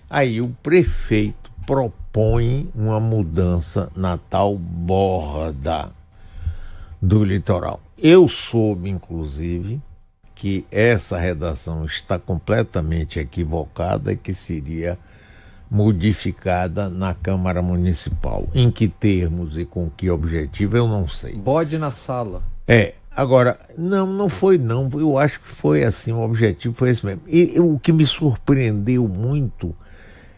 Speaker 1: aí o prefeito propõe uma mudança na tal borda do litoral. Eu soube, inclusive, que essa redação está completamente equivocada e que seria modificada na Câmara Municipal. Em que termos e com que objetivo, eu não sei.
Speaker 3: Bode na sala.
Speaker 1: Agora, não foi não. Eu acho que foi assim, o objetivo foi esse mesmo. E o que me surpreendeu muito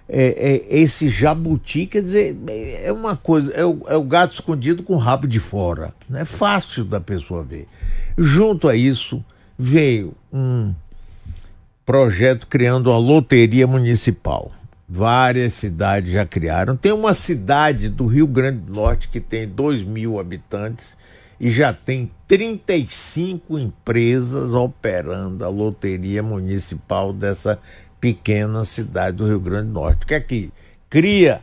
Speaker 1: é esse jabuti, quer dizer, é uma coisa, é o gato escondido com o rabo de fora. É fácil da pessoa ver. Junto a isso, veio um projeto criando uma loteria municipal. Várias cidades já criaram. Tem uma cidade do Rio Grande do Norte que tem 2.000 habitantes e já tem 35 empresas operando a loteria municipal dessa pequena cidade do Rio Grande do Norte. Que aqui cria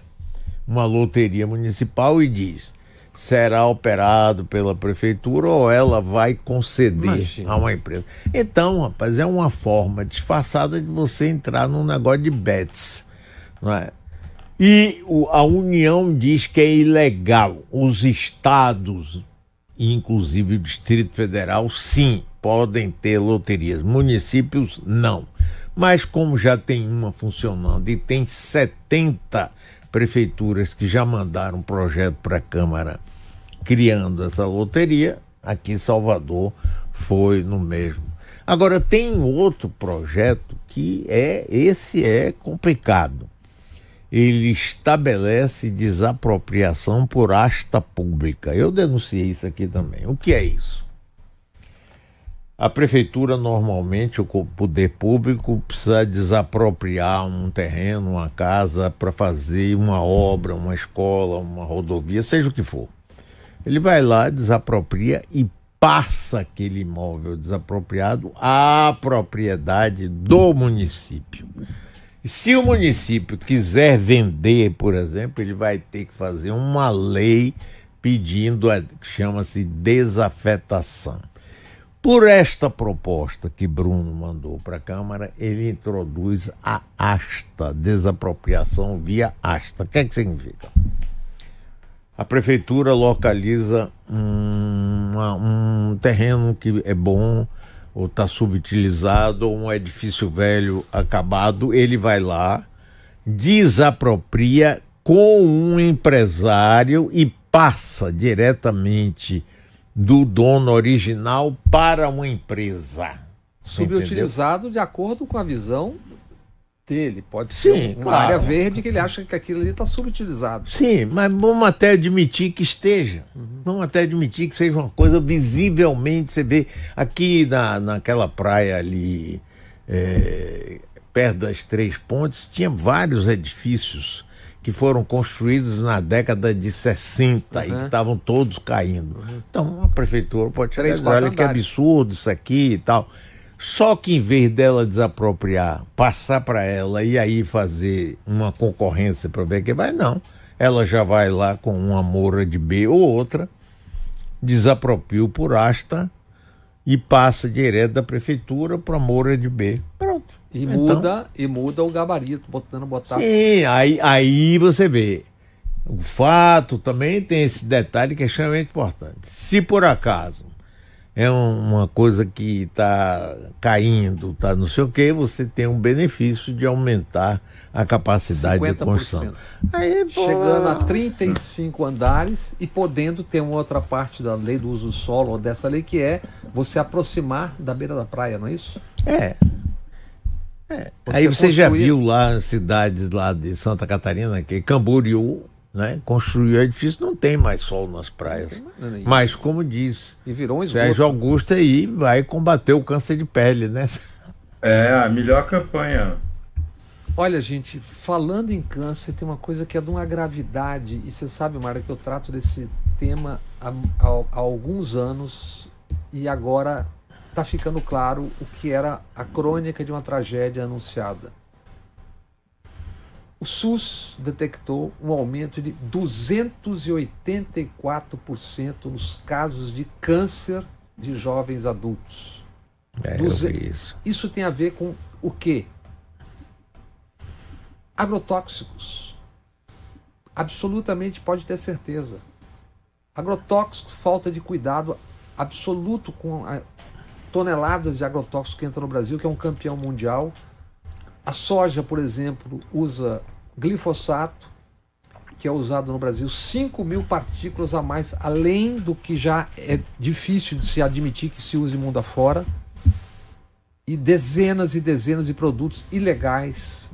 Speaker 1: uma loteria municipal e diz: será operado pela prefeitura ou ela vai conceder a uma empresa. Então, rapaz, é uma forma disfarçada de você entrar num negócio de bets, não é? E a União diz que é ilegal. Os estados, inclusive o Distrito Federal, sim, podem ter loterias. Municípios, não. Mas como já tem uma funcionando e tem 70 prefeituras que já mandaram projeto para a Câmara criando essa loteria, aqui em Salvador foi no mesmo. Agora, tem outro projeto que esse é complicado. Ele estabelece desapropriação por asta pública. Eu denunciei isso aqui também. O que é isso? A prefeitura, normalmente, o poder público precisa desapropriar um terreno, uma casa, para fazer uma obra, uma escola, uma rodovia, seja o que for. Ele vai lá, desapropria e passa aquele imóvel desapropriado à propriedade do município. E se o município quiser vender, por exemplo, ele vai ter que fazer uma lei pedindo, chama-se desafetação. Por esta proposta que Bruno mandou para a Câmara, ele introduz a asta, desapropriação via asta. O que significa? A prefeitura localiza um terreno que é bom, ou está subutilizado, ou um edifício velho acabado, ele vai lá, desapropria com um empresário e passa diretamente do dono original para uma empresa.
Speaker 3: Subutilizado de acordo com a visão dele. Pode ser uma área verde que ele acha que aquilo ali está subutilizado.
Speaker 1: Sim, mas vamos até admitir que esteja. Vamos até admitir que seja uma coisa visivelmente, você vê aqui naquela praia ali, perto das Três Pontes, tinha vários edifícios que foram construídos na década de 60 e que estavam todos caindo. Então a prefeitura pode chegar e dizer, olha que absurdo isso aqui e tal. Só que em vez dela desapropriar, passar para ela e aí fazer uma concorrência para ver quem vai, não. Ela já vai lá com uma moura de B ou outra, desapropria o por asta e passa direto da prefeitura para a moura de B. Pronto.
Speaker 3: E muda o gabarito, botar.
Speaker 1: Sim, aí você vê. O fato também tem esse detalhe que é extremamente importante. Se por acaso é uma coisa que está caindo, tá não sei o quê, você tem um benefício de aumentar a capacidade 50%. De construção. Aí,
Speaker 3: chegando a 35 andares e podendo ter uma outra parte da lei do uso do solo, ou dessa lei, que é você aproximar da beira da praia, não é isso?
Speaker 1: Aí você já viu lá cidades lá de Santa Catarina, que Camboriú, né, construiu edifício, não tem mais sol nas praias. Mas, como diz
Speaker 3: e virou um esgoto.
Speaker 1: Sérgio Augusto, aí vai combater o câncer de pele, né?
Speaker 2: A melhor campanha.
Speaker 3: Olha, gente, falando em câncer, tem uma coisa que é de uma gravidade, e você sabe, Mara, que eu trato desse tema há alguns anos, e agora está ficando claro o que era a crônica de uma tragédia anunciada. O SUS detectou um aumento de 284% nos casos de câncer de jovens adultos. Isso tem a ver com o quê? Agrotóxicos. Absolutamente, pode ter certeza. Agrotóxicos, falta de cuidado absoluto com toneladas de agrotóxicos que entram no Brasil, que é um campeão mundial. A soja, por exemplo, usa glifosato, que é usado no Brasil, 5.000 partículas a mais, além do que já é difícil de se admitir que se use mundo afora, e dezenas de produtos ilegais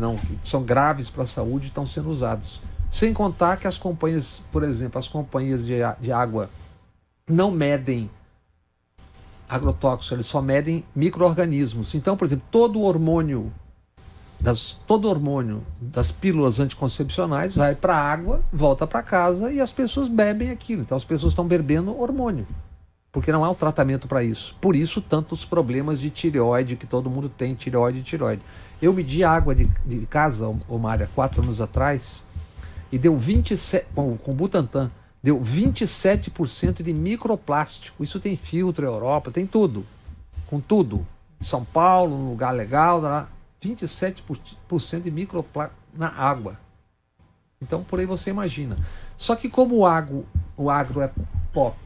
Speaker 3: não, que são graves para a saúde, estão sendo usados. Sem contar que as companhias, por exemplo, as companhias de água não medem agrotóxicos, eles só medem micro-organismos. Então, por exemplo, todo o hormônio das pílulas anticoncepcionais vai para a água, volta para casa e as pessoas bebem aquilo. Então as pessoas estão bebendo hormônio, porque não há um tratamento para isso. Por isso, tantos problemas de tireoide, que todo mundo tem, tireoide. Eu medi a água de casa, Mária, 4 anos atrás, e deu 27, com Butantan, deu 27% de microplástico. Isso tem filtro, Europa, tem tudo. Com tudo. São Paulo, um lugar legal, 27% de microplástico na água. Então, por aí você imagina. Só que como o agro é pop,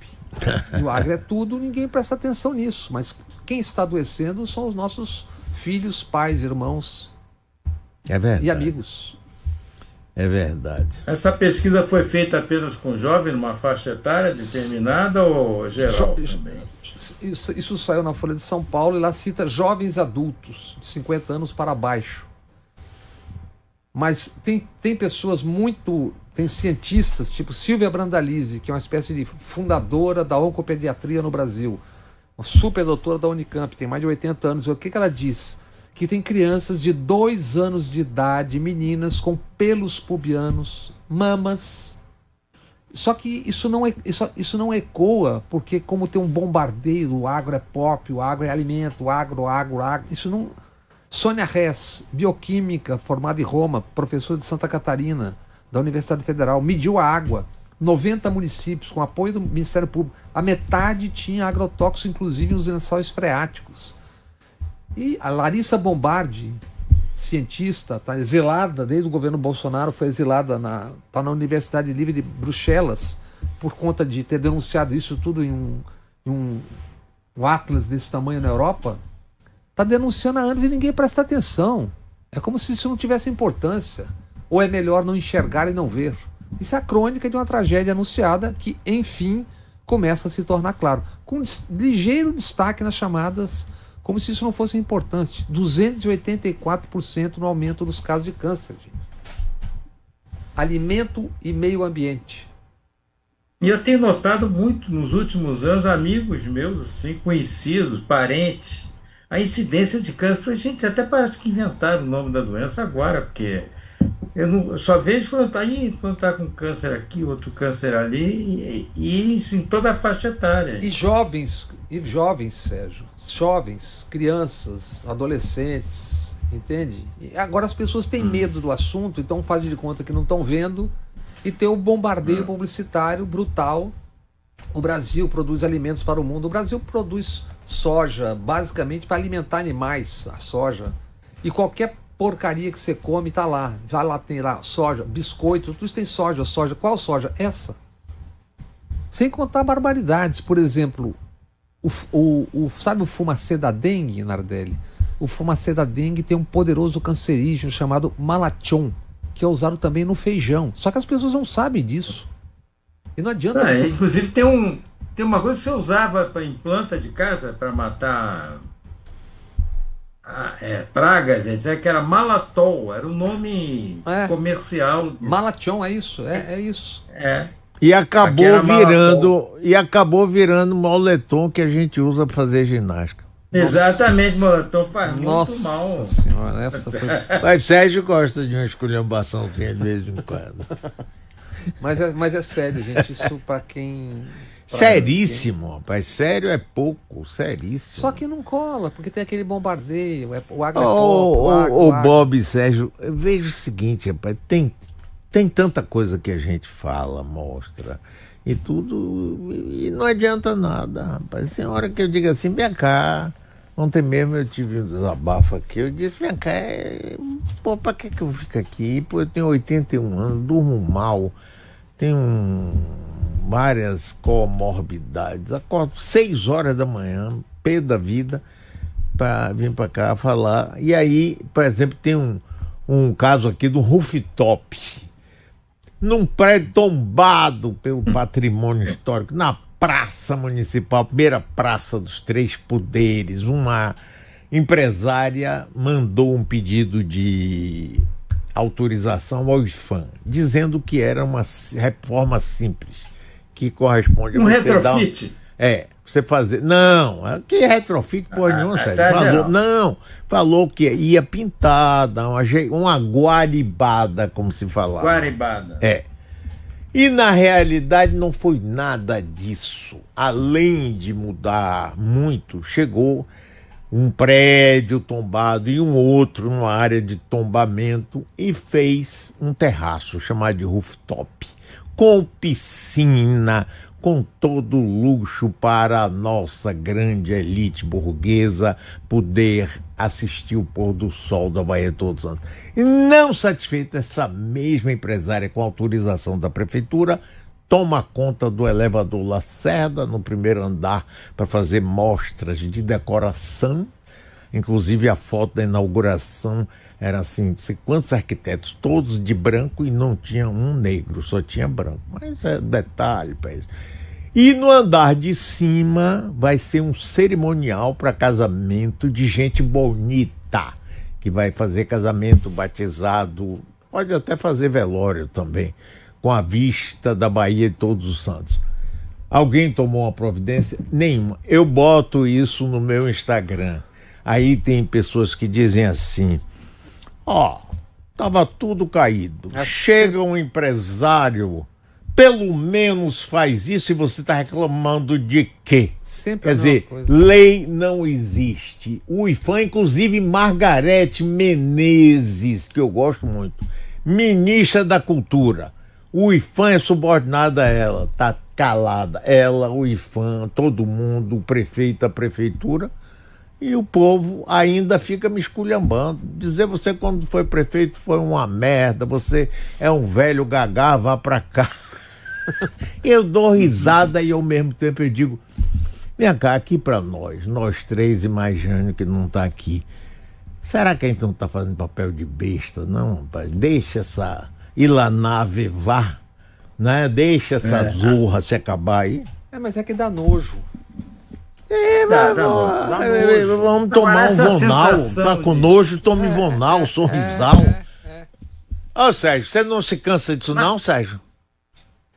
Speaker 3: e o agro é tudo, ninguém presta atenção nisso. Mas quem está adoecendo são os nossos filhos, pais, irmãos e amigos.
Speaker 1: É verdade.
Speaker 2: Essa pesquisa foi feita apenas com jovens, numa faixa etária determinada ou geral também?
Speaker 3: Isso saiu na Folha de São Paulo e lá cita jovens adultos de 50 anos para baixo. Mas tem pessoas tem cientistas, tipo Silvia Brandalize, que é uma espécie de fundadora da oncopediatria no Brasil, uma super doutora da Unicamp, tem mais de 80 anos. O que ela diz? Que tem crianças de 2 anos de idade, meninas com pelos pubianos, mamas. Só que isso não ecoa, porque como tem um bombardeio, o agro é pop, o agro é alimento, o agro, isso não... Sônia Hess, bioquímica, formada em Roma, professora de Santa Catarina, da Universidade Federal, mediu a água, 90 municípios, com apoio do Ministério Público, a metade tinha agrotóxico, inclusive nos lençóis freáticos. E a Larissa Bombardi, cientista, está exilada desde o governo Bolsonaro, foi exilada, está na Universidade Livre de Bruxelas, por conta de ter denunciado isso tudo em um atlas desse tamanho na Europa, está denunciando há anos e ninguém presta atenção. É como se isso não tivesse importância. Ou é melhor não enxergar e não ver? Isso é a crônica de uma tragédia anunciada que, enfim, começa a se tornar claro. Com ligeiro destaque nas chamadas, como se isso não fosse importante. 284% no aumento dos casos de câncer, gente. Alimento e meio ambiente.
Speaker 2: E eu tenho notado muito nos últimos anos, amigos meus, assim, conhecidos, parentes, a incidência de câncer. Eu falei, gente, até parece que inventaram o nome da doença agora, porque eu só vejo falando, aí tá com câncer aqui, outro câncer ali, e isso em toda a faixa etária.
Speaker 3: E jovens, Sérgio, jovens, crianças, adolescentes, entende? E agora as pessoas têm medo do assunto, então fazem de conta que não estão vendo, e tem o bombardeio publicitário brutal. O Brasil produz alimentos para o mundo. O Brasil produz soja, basicamente para alimentar animais, a soja. E qualquer porcaria que você come tá lá. Vai lá, tem lá soja, biscoito, tudo isso tem soja. Qual soja? Essa. Sem contar barbaridades. Por exemplo, sabe o fumacê da dengue, Nardelli? O fumacê da dengue tem um poderoso cancerígeno chamado malatiol, que é usado também no feijão. Só que as pessoas não sabem disso. E não adianta...
Speaker 2: Inclusive tem uma coisa que você usava em planta de casa para matar pragas, etc., que era malatol, era o nome comercial.
Speaker 3: Malatiol, é isso, é isso.
Speaker 1: E acabou virando moletom que a gente usa para fazer ginástica.
Speaker 2: Exatamente, moletom faz muito mal.
Speaker 3: Nossa senhora, essa foi...
Speaker 1: Mas Sérgio gosta de uma esculhambaçãozinha de vez em quando.
Speaker 3: Mas é sério, gente, isso para quem...
Speaker 1: Seríssimo, rapaz, sério é pouco, seríssimo.
Speaker 3: Só que não cola, porque tem aquele bombardeio, o
Speaker 1: Bob e Sérgio, eu vejo o seguinte, rapaz, tem tanta coisa que a gente fala, mostra, e tudo, e não adianta nada, rapaz. Tem hora que eu digo assim, vem cá, ontem mesmo eu tive um desabafo aqui, eu disse, vem cá, pra que eu fico aqui? Pô, eu tenho 81 anos, durmo mal, tenho várias comorbidades, acordo 6 horas da manhã, pé da vida, para vir para cá falar. E aí, por exemplo, tem um caso aqui do rooftop, num prédio tombado pelo patrimônio histórico, na Praça Municipal, primeira Praça dos Três Poderes. Uma empresária mandou um pedido de autorização ao IFAM, dizendo que era uma reforma simples, que corresponde a você
Speaker 2: retrofit?
Speaker 1: Você fazer... Não, que retrofit, porra nenhuma, sério. Falou que ia pintar, dar uma guaribada, como se falava.
Speaker 2: Guaribada.
Speaker 1: E na realidade não foi nada disso. Além de mudar muito, chegou um prédio tombado e um outro numa área de tombamento e fez um terraço chamado de rooftop, com piscina, com todo luxo para a nossa grande elite burguesa poder assistir o pôr do sol da Baía de Todos os Santos. E não satisfeita, essa mesma empresária, com autorização da prefeitura, toma conta do elevador Lacerda, no primeiro andar, para fazer mostras de decoração. Inclusive a foto da inauguração era assim, não sei quantos arquitetos, todos de branco, e não tinha um negro, só tinha branco. Mas é detalhe para isso. E no andar de cima vai ser um cerimonial para casamento de gente bonita, que vai fazer casamento, batizado, pode até fazer velório também, com a vista da Baía de Todos os Santos. Alguém tomou uma providência? Nenhuma. Eu boto isso no meu Instagram. Aí tem pessoas que dizem assim, tava tudo caído. Chega um empresário, pelo menos faz isso, e você está reclamando de quê?
Speaker 3: Sempre
Speaker 1: quer dizer, lei não existe. O IFAM, inclusive Margarete Menezes, que eu gosto muito, ministra da Cultura, o IFAM é subordinado a ela, tá calada. Ela, o IFAM, todo mundo, o prefeito, a prefeitura, e o povo ainda fica me esculhambando. Dizer você quando foi prefeito foi uma merda, você é um velho gagá, vá pra cá. Eu dou risada e ao mesmo tempo eu digo, vem cá, aqui pra nós três e mais Jânio que não tá aqui, Será que a gente não está fazendo papel de besta, não, rapaz? Deixa essa Ilanave vá, né? Deixa essa zorra se acabar aí.
Speaker 3: Mas é que dá nojo.
Speaker 1: Vamos tomar um Vonal. Tá com nojo, tome Vonal, sorrisal. Ô, Sérgio, você não se cansa disso não, Sérgio?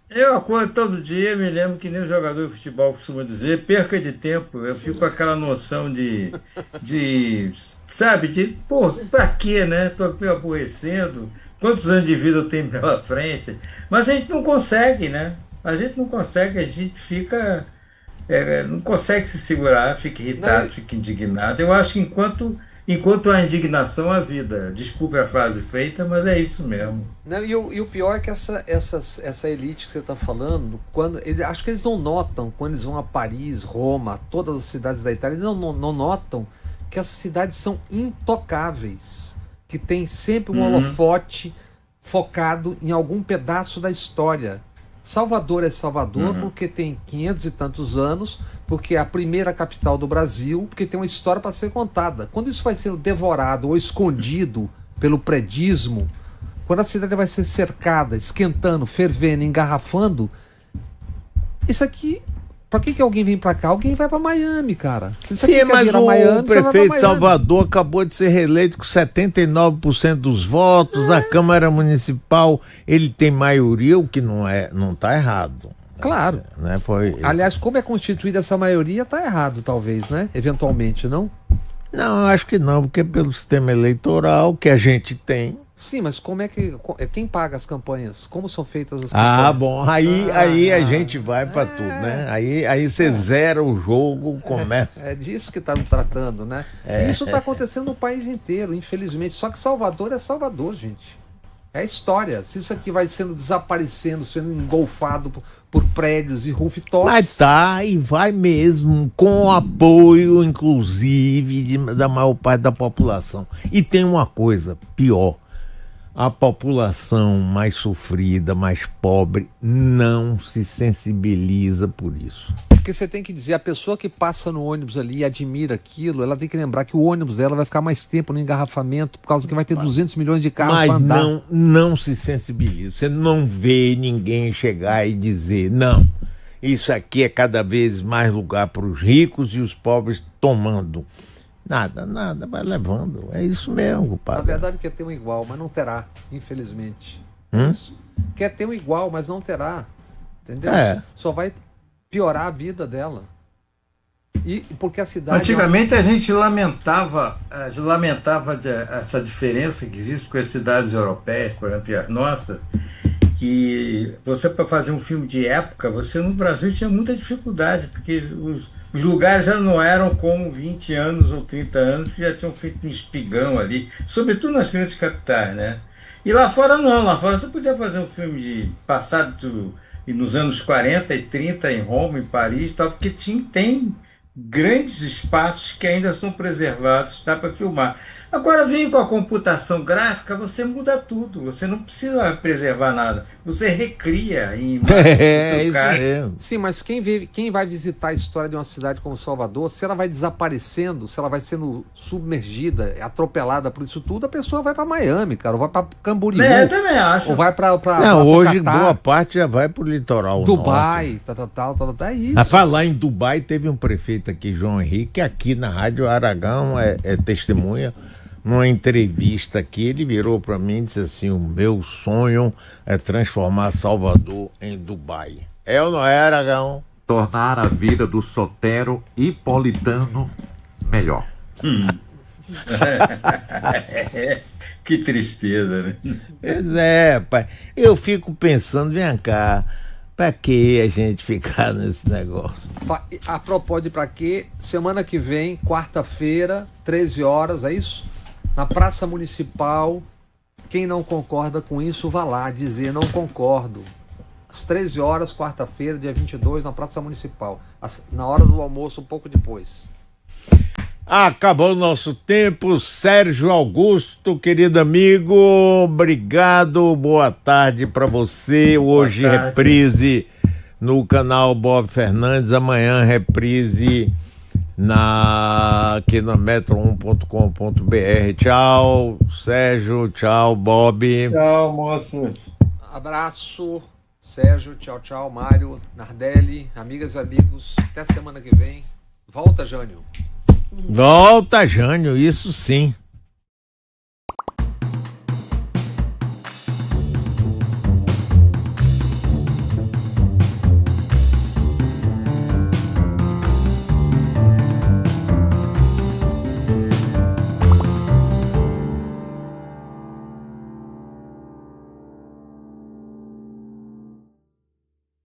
Speaker 2: Eu acordo todo dia, me lembro que nem o jogador de futebol costuma dizer, perca de tempo. Eu fico com aquela noção pô, pra quê, né? Tô me aborrecendo, quantos anos de vida eu tenho pela frente? Mas a gente não consegue, né? A gente não consegue, a gente fica, não consegue se segurar, fica irritado, fica indignado. Eu acho que enquanto há indignação, há vida. Desculpe a frase feita, mas é isso mesmo.
Speaker 3: Não, e o pior é que essa elite que você está falando, acho que eles não notam, quando eles vão a Paris, Roma, todas as cidades da Itália, eles não notam que as cidades são intocáveis, que tem sempre um holofote focado em algum pedaço da história. Salvador é Salvador porque tem 500 e tantos anos, porque é a primeira capital do Brasil, porque tem uma história para ser contada. Quando isso vai sendo devorado ou escondido pelo predismo, quando a cidade vai ser cercada, esquentando, fervendo, engarrafando, isso aqui, para que alguém vem para cá? Alguém vai para Miami, cara.
Speaker 1: Sim, mas o prefeito de Salvador acabou de ser reeleito com 79% dos votos, a Câmara Municipal, ele tem maioria, o que não está errado.
Speaker 3: Claro.
Speaker 1: Né?
Speaker 3: Aliás, como é constituída essa maioria, está errado, talvez, né? Eventualmente, não?
Speaker 1: Não, eu acho que não, porque pelo sistema eleitoral que a gente tem.
Speaker 3: Sim, mas como é que. Quem paga as campanhas? Como são feitas as campanhas?
Speaker 1: Ah, bom, aí a gente vai para tudo, né? Aí você zera o jogo, começa.
Speaker 3: É disso que está tratando, né? E isso está acontecendo no país inteiro, infelizmente. Só que Salvador é Salvador, gente. É história. Se isso aqui vai sendo desaparecendo, sendo engolfado por prédios e rooftops.
Speaker 1: Mas tá, e vai mesmo, com o apoio, inclusive, da maior parte da população. E tem uma coisa pior. A população mais sofrida, mais pobre, não se sensibiliza por isso.
Speaker 3: Porque você tem que dizer, a pessoa que passa no ônibus ali e admira aquilo, ela tem que lembrar que o ônibus dela vai ficar mais tempo no engarrafamento, por causa que vai ter 200 milhões de carros para andar.
Speaker 1: Mas não se sensibiliza. Você não vê ninguém chegar e dizer, não, isso aqui é cada vez mais lugar para os ricos e os pobres tomando. Nada, vai levando. É isso mesmo, compadre.
Speaker 3: Na verdade quer ter um igual, mas não terá, infelizmente. Isso. Quer ter um igual, mas não terá. Entendeu? Só vai piorar a vida dela. E porque a cidade...
Speaker 2: Antigamente a gente lamentava essa diferença que existe com as cidades europeias, por exemplo, as nossas, que você, para fazer um filme de época, você no Brasil tinha muita dificuldade, porque os lugares já não eram como 20 anos ou 30 anos, que já tinham feito um espigão ali, sobretudo nas grandes capitais, né? E lá fora não, lá fora você podia fazer um filme de passado nos anos 40 e 30 em Roma, em Paris, tal, porque tem grandes espaços que ainda são preservados, dá para filmar. Agora vem com a computação gráfica, você muda tudo, você não precisa preservar nada, você recria em imagem.
Speaker 1: Isso mesmo.
Speaker 3: Sim, mas quem vai visitar a história de uma cidade como Salvador, se ela vai desaparecendo, se ela vai sendo submergida, atropelada por isso tudo, a pessoa vai para Miami, cara, ou vai para Camboriú.
Speaker 2: Eu também acho.
Speaker 3: Ou vai para
Speaker 1: hoje boa parte já vai para o litoral
Speaker 3: Dubai,
Speaker 1: norte.
Speaker 3: É isso.
Speaker 1: A falar em Dubai, teve um prefeito aqui, João Henrique, que aqui na Rádio Aragão é testemunha. Numa entrevista aqui, ele virou para mim e disse assim: o meu sonho é transformar Salvador em Dubai. É ou não é, Aragão?
Speaker 5: Tornar a vida do Sotero Hipolitano melhor.
Speaker 2: Que tristeza, né?
Speaker 1: Pois é, pai. Eu fico pensando, vem cá, pra que a gente ficar nesse negócio?
Speaker 3: A propósito, pra quê? Semana que vem, quarta-feira, 13 horas, é isso? Na Praça Municipal, quem não concorda com isso, vá lá dizer não concordo. Às 13 horas, quarta-feira, dia 22, na Praça Municipal. Na hora do almoço, um pouco depois.
Speaker 1: Acabou o nosso tempo. Sérgio Augusto, querido amigo, obrigado. Boa tarde para você. Hoje reprise no canal Bob Fernandes. Amanhã reprise aqui na metro1.com.br. Tchau, Sérgio. Tchau, Bob.
Speaker 2: Tchau, moços.
Speaker 3: Abraço, Sérgio. Tchau, tchau, Mário, Nardelli, amigas e amigos. Até semana que vem. Volta, Jânio.
Speaker 1: Volta, Jânio, isso sim.